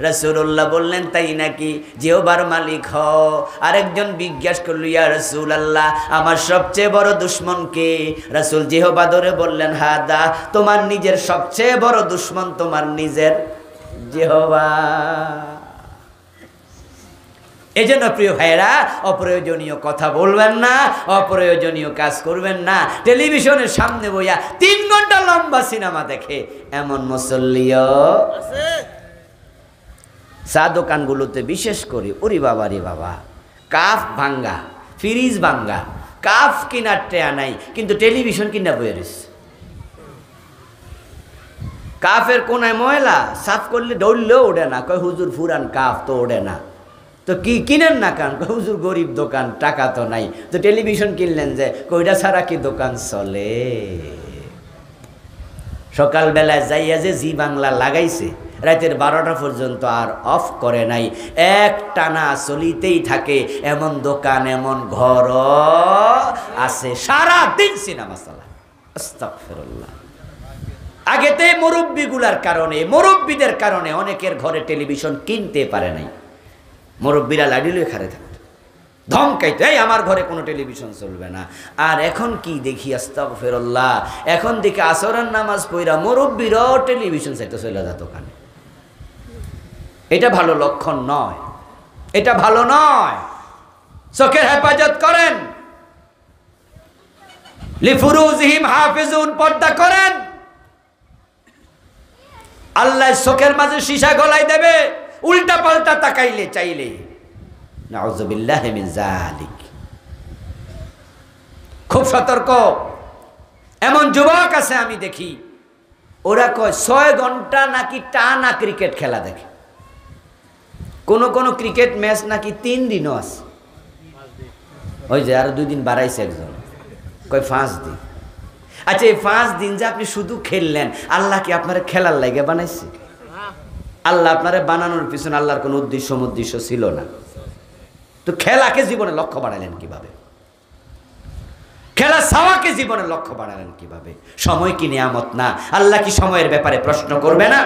Speaker 1: রাসূলুল্লাহ বললেন তাই নাকি, জিহ্বার মালিক হও। আরেকজন জিজ্ঞাসা করল ইয়া রাসূলুল্লাহ আমার সবচেয়ে বড় দুশমন কে? রাসূল জিহ্বা ধরে বললেন হাদা, তোমার নিজের সবচেয়ে বড় দুশমন তোমার নিজের জিহ্বা। এই জন্য প্রিয় ভাইরা, অপ্রয়োজনীয় কথা বলবেন না, অপ্রয়োজনীয় কাজ করবেন না। টেলিভিশনের সামনে বইয়া 3 ঘন্টা লম্বা সিনেমা দেখে এমন মুসল্লিও আছে। চা দোকানগুলোতে বিশেষ করে ওরে বাবা রে বাবা, কাপ ভাঙ্গা, ফ্রিজ ভাঙ্গা, কাপ কিনার টেয়া নাই, কিন্তু টেলিভিশন কিনা বইয়ে রয়েছে। কাফের কোনায় ময়লা, সাফ করলে দৌড়লেও ওঠে না, কয় হুজুর ফুরান কাপ তো ওঠে না। তো কি কিনেন না কান? হুজুর গরিব দোকান, টাকা তো নাই। তো টেলিভিশন কিনলেন যে, কইটা ছাড়া কি দোকান চলে? সকালবেলায় যাইয়া যে জি বাংলা লাগাইছে, রাতের 12টা পর্যন্ত আর অফ করে নাই, এক টানা চলিতেই থাকে। এমন দোকান, এমন ঘর আছে সারা দিন সিনেমা চালা। আস্তাগফিরুল্লাহ। আগেতে মুরব্বীগুলার কারণে, মুরব্বীদের কারণে অনেকের ঘরে টেলিভিশন কিনতে পারে নাই। মুরব্বীরা লাডিলে খারে থাকতো, ধমকাইতো, এই আমার ঘরে কোনো টেলিভিশন চলবে না। আর এখন কি দেখি আস্তাগফিরুল্লাহ, এখন দেখি আসরের নামাজ পড়া মুরব্বীরাও টেলিভিশন চাইতে চলে যেত ওখানে। এটা ভালো লক্ষণ নয়, এটা ভালো নয়। চোখের হেফাজত করেন, লিফুরুজিহিম হাফিজুন, পর্দা করেন। আল্লাহ চোখের মাঝে সীসা গলায় দেবে উল্টা পাল্টা তাকাইলে চাইলে। নাউযুবিল্লাহি মিন যালিক। খুব সতর্ক। এমন যুবক আছে আমি দেখি, ওরা কয় 6 ঘন্টা নাকি টানা ক্রিকেট খেলা দেখে। কোন ক্রিকেট ম্যাচ নাকি 3 দিনও আছে। ওই যে আরো 2 দিন বাড়াইছে একজন, কয় 5 দিন। আচ্ছা এই 5 দিন যে আপনি শুধু খেললেন, আল্লাহ কি আপনার খেলার লাগে বানাইছে? আল্লাহ আপনারে বানানোর পিছনে আল্লাহর কোনো উদ্দেশ্য ছিল না। তো খেলাকে জীবনে লক্ষ্য বানালেন কিভাবে? খেলা ছাওয়াকে জীবনে লক্ষ্য বানালেন কিভাবে? সময় কি নিয়ামত না? আল্লাহ কি সময়ের ব্যাপারে প্রশ্ন করবে না?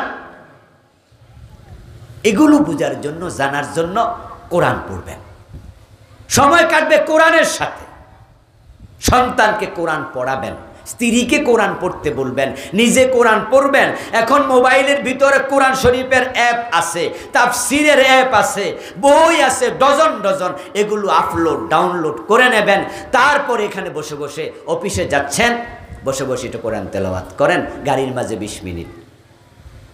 Speaker 1: এগুলো বুঝার জন্য, জানার জন্য কোরআন পড়বেন। সময় কাটবে কোরআনের সাথে। সন্তানকে কোরআন পড়াবেন, স্ত্রীকে কোরআন পড়তে বলবেন, নিজে কোরআন পড়বেন। এখন মোবাইলের ভিতরে কোরআন শরীফের অ্যাপ আছে, তাফসীরের অ্যাপ আছে, বই আছে ডজন ডজন। এগুলো ডাউনলোড করে নেবেন। তারপর এখানে বসে বসে অফিসে যাচ্ছেন, বসে বসে একটু কোরআন তেলাওয়াত করেন, গাড়ির মাঝে 20 মিনিট।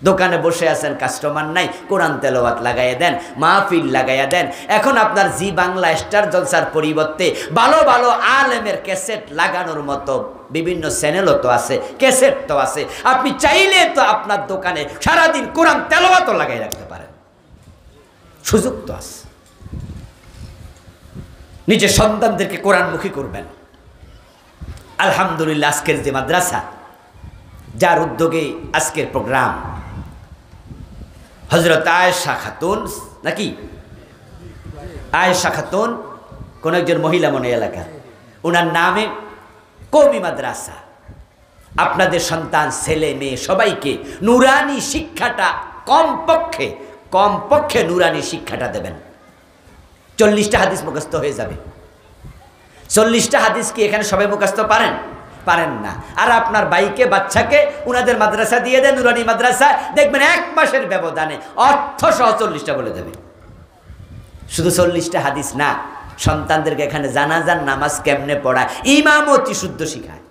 Speaker 1: দোকানে বসে আছেন, কাস্টমার নাই, কোরআন তেলাওয়াত লাগাইয়া দেন, মাহফিল লাগাইয়া দেন। এখন আপনার জি বাংলা স্টার জলসার পরিবর্তে ভালো ভালো আলেমের ক্যাসেট লাগানোর মতো বিভিন্ন চ্যানেলও তো আছে, ক্যাসেট তো আছে। আপনি চাইলে তো আপনার দোকানে সারাদিন কোরআন তেলাওয়াতও লাগাই রাখতে পারেন, সুযোগ তো আছে। নিজের সন্তানদেরকে কোরআনমুখী করবেন। আলহামদুলিল্লাহ, আজকের যে মাদ্রাসা, যার উদ্যোগে আজকের প্রোগ্রাম, হযরত আয়েশা খাতুন, নাকি আয়েশা খাতুন কোন একজন মহিলা মনে এলাকা, ওনার নামে কওমি মাদ্রাসা। আপনাদের সন্তান, ছেলে মেয়ে সবাইকে নুরানি শিক্ষাটা কমপক্ষে নুরানি শিক্ষাটা দেবেন। 40টা হাদিস মুখস্থ হয়ে যাবে। 40টা হাদিস কি এখানে সবাই মুখস্থ পারেন না? আর আপনার ভাইকে, বাচ্চাকে উনাদের মাদ্রাসা দিয়ে দেন, নুরানি মাদ্রাসা, দেখবেন 1 মাসের ব্যবধানে অর্থ সহ 40টা বলে দেবে। শুধু 40টা হাদিস না, সন্তানদেরকে এখানে জানাজার নামাজ কেমনে পড়া, ইমামতি শুদ্ধ শিখায়।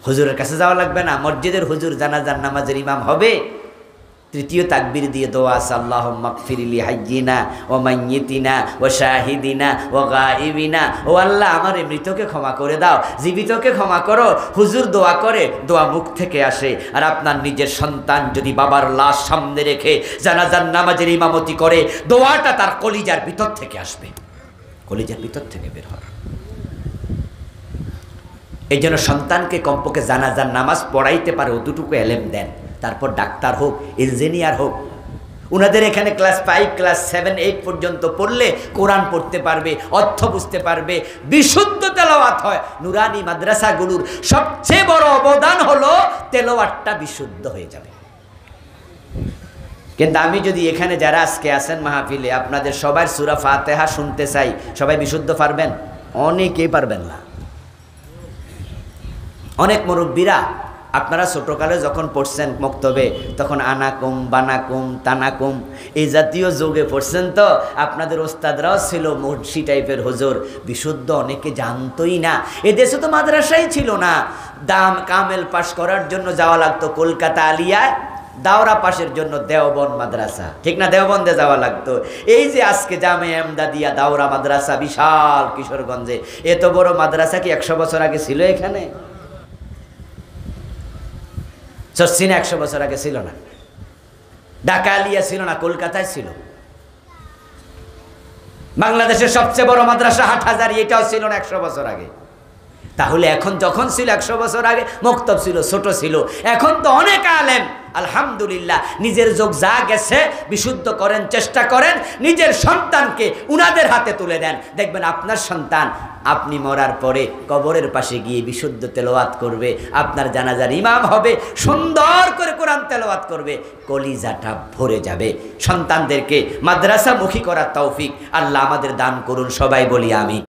Speaker 1: হুজুরের কাছে যাওয়া লাগবে না, মসজিদের হুজুর জানাজার নামাজের ইমাম হবে। তৃতীয় তাকবীর দিয়ে দোয়া আছে, আল্লাহুম্মা গফিরলি হাইয়িনা ওয়া মাইয়িতিনা ওয়া শাহিদিনা ওয়া গায়িবিনা। ও আল্লাহ, আমার এই মৃতকে ক্ষমা করে দাও, জীবিতকে ক্ষমা করো। হুজুর দোয়া করে, দোয়া মুখ থেকে আসে। আর আপনার নিজের সন্তান যদি বাবার লাশ সামনে রেখে জানাজার নামাজের ইমামতি করে, দোয়াটা তার কলিজার ভিতর থেকে আসবে, কলিজার ভিতর থেকে বের হবে। এই জন্য সন্তানকে কমপক্ষে জানাজার নামাজ পড়াইতে পারে অতটুকু এলেম দেন। তারপর ডাক্তার হোক, ইঞ্জিনিয়ার হোক, উনাদের এখানে ক্লাস 5, ক্লাস 7, 8 পর্যন্ত পড়লে কোরআন পড়তে পারবে, অর্থ বুঝতে পারবে, বিশুদ্ধ তেলাওয়াত হয়। নুরানি মাদ্রাসাগুলোর সবচেয়ে বড় অবদান হলো তেলাওয়াতটা বিশুদ্ধ হয়ে যাবে। কিন্তু আমি যদি এখানে যারা আজকে আছেন মাহফিলে, আপনাদের সবার সূরা ফাতিহা শুনতে চাই, সবাই বিশুদ্ধ পারবেন? অনেকেই পারবেন না। অনেক মুরব্বীরা, আপনারা ছোটকালে যখন পড়ছেন মক্তবে, তখন আনাকুম, বানাকুম, তানাকুম এই জাতীয় যোগে পড়ছেন, তো আপনাদের ওস্তাদরাও ছিল মুর্শি টাইপের হুজুর, বিশুদ্ধ অনেকে জানতোই না। এদেশে তো মাদ্রাসাই ছিল না, কামেল পাশ করার জন্য যাওয়া লাগতো কলকাতা আলিয়ায়, দাওরা পাশের জন্য দেওবন্দ মাদ্রাসা, ঠিক না? দেওবন্দে যাওয়া লাগতো। এই যে আজকে জামে এমদাদিয়া দাওরা মাদ্রাসা বিশাল কিশোরগঞ্জে, এত বড় মাদ্রাসা কি 100 বছর আগে ছিল এখানে? চর্চিনা 100 বছর আগে ছিল না, ঢাকা আলিয়া ছিল না, কলকাতায় ছিল। বাংলাদেশের সবচেয়ে বড় মাদ্রাসা হাটহাজারী, এটাও ছিল না 100 বছর আগে। তাহলে এখন যখন ছিল 100 বছর আগে, মক্তব ছিল, ছোট ছিল। এখন তো অনেক আলেম, আলহামদুলিল্লাহ, নিজের যোগ যা গেছে বিশুদ্ধ করেন, চেষ্টা করেন, নিজের সন্তানকে উনাদের হাতে তুলে দেন। দেখবেন আপনার সন্তান আপনি মরার পরে কবরের পাশে গিয়ে বিশুদ্ধ তেলাওয়াত করবে, আপনার জানাজার ইমাম হবে, সুন্দর করে কোরআন তেলাওয়াত করবে, কলিজাটা ভরে যাবে। সন্তানদেরকে মাদ্রাসামুখী করার তৌফিক আল্লাহ আমাদের দান করুন, সবাই বলি আমিন।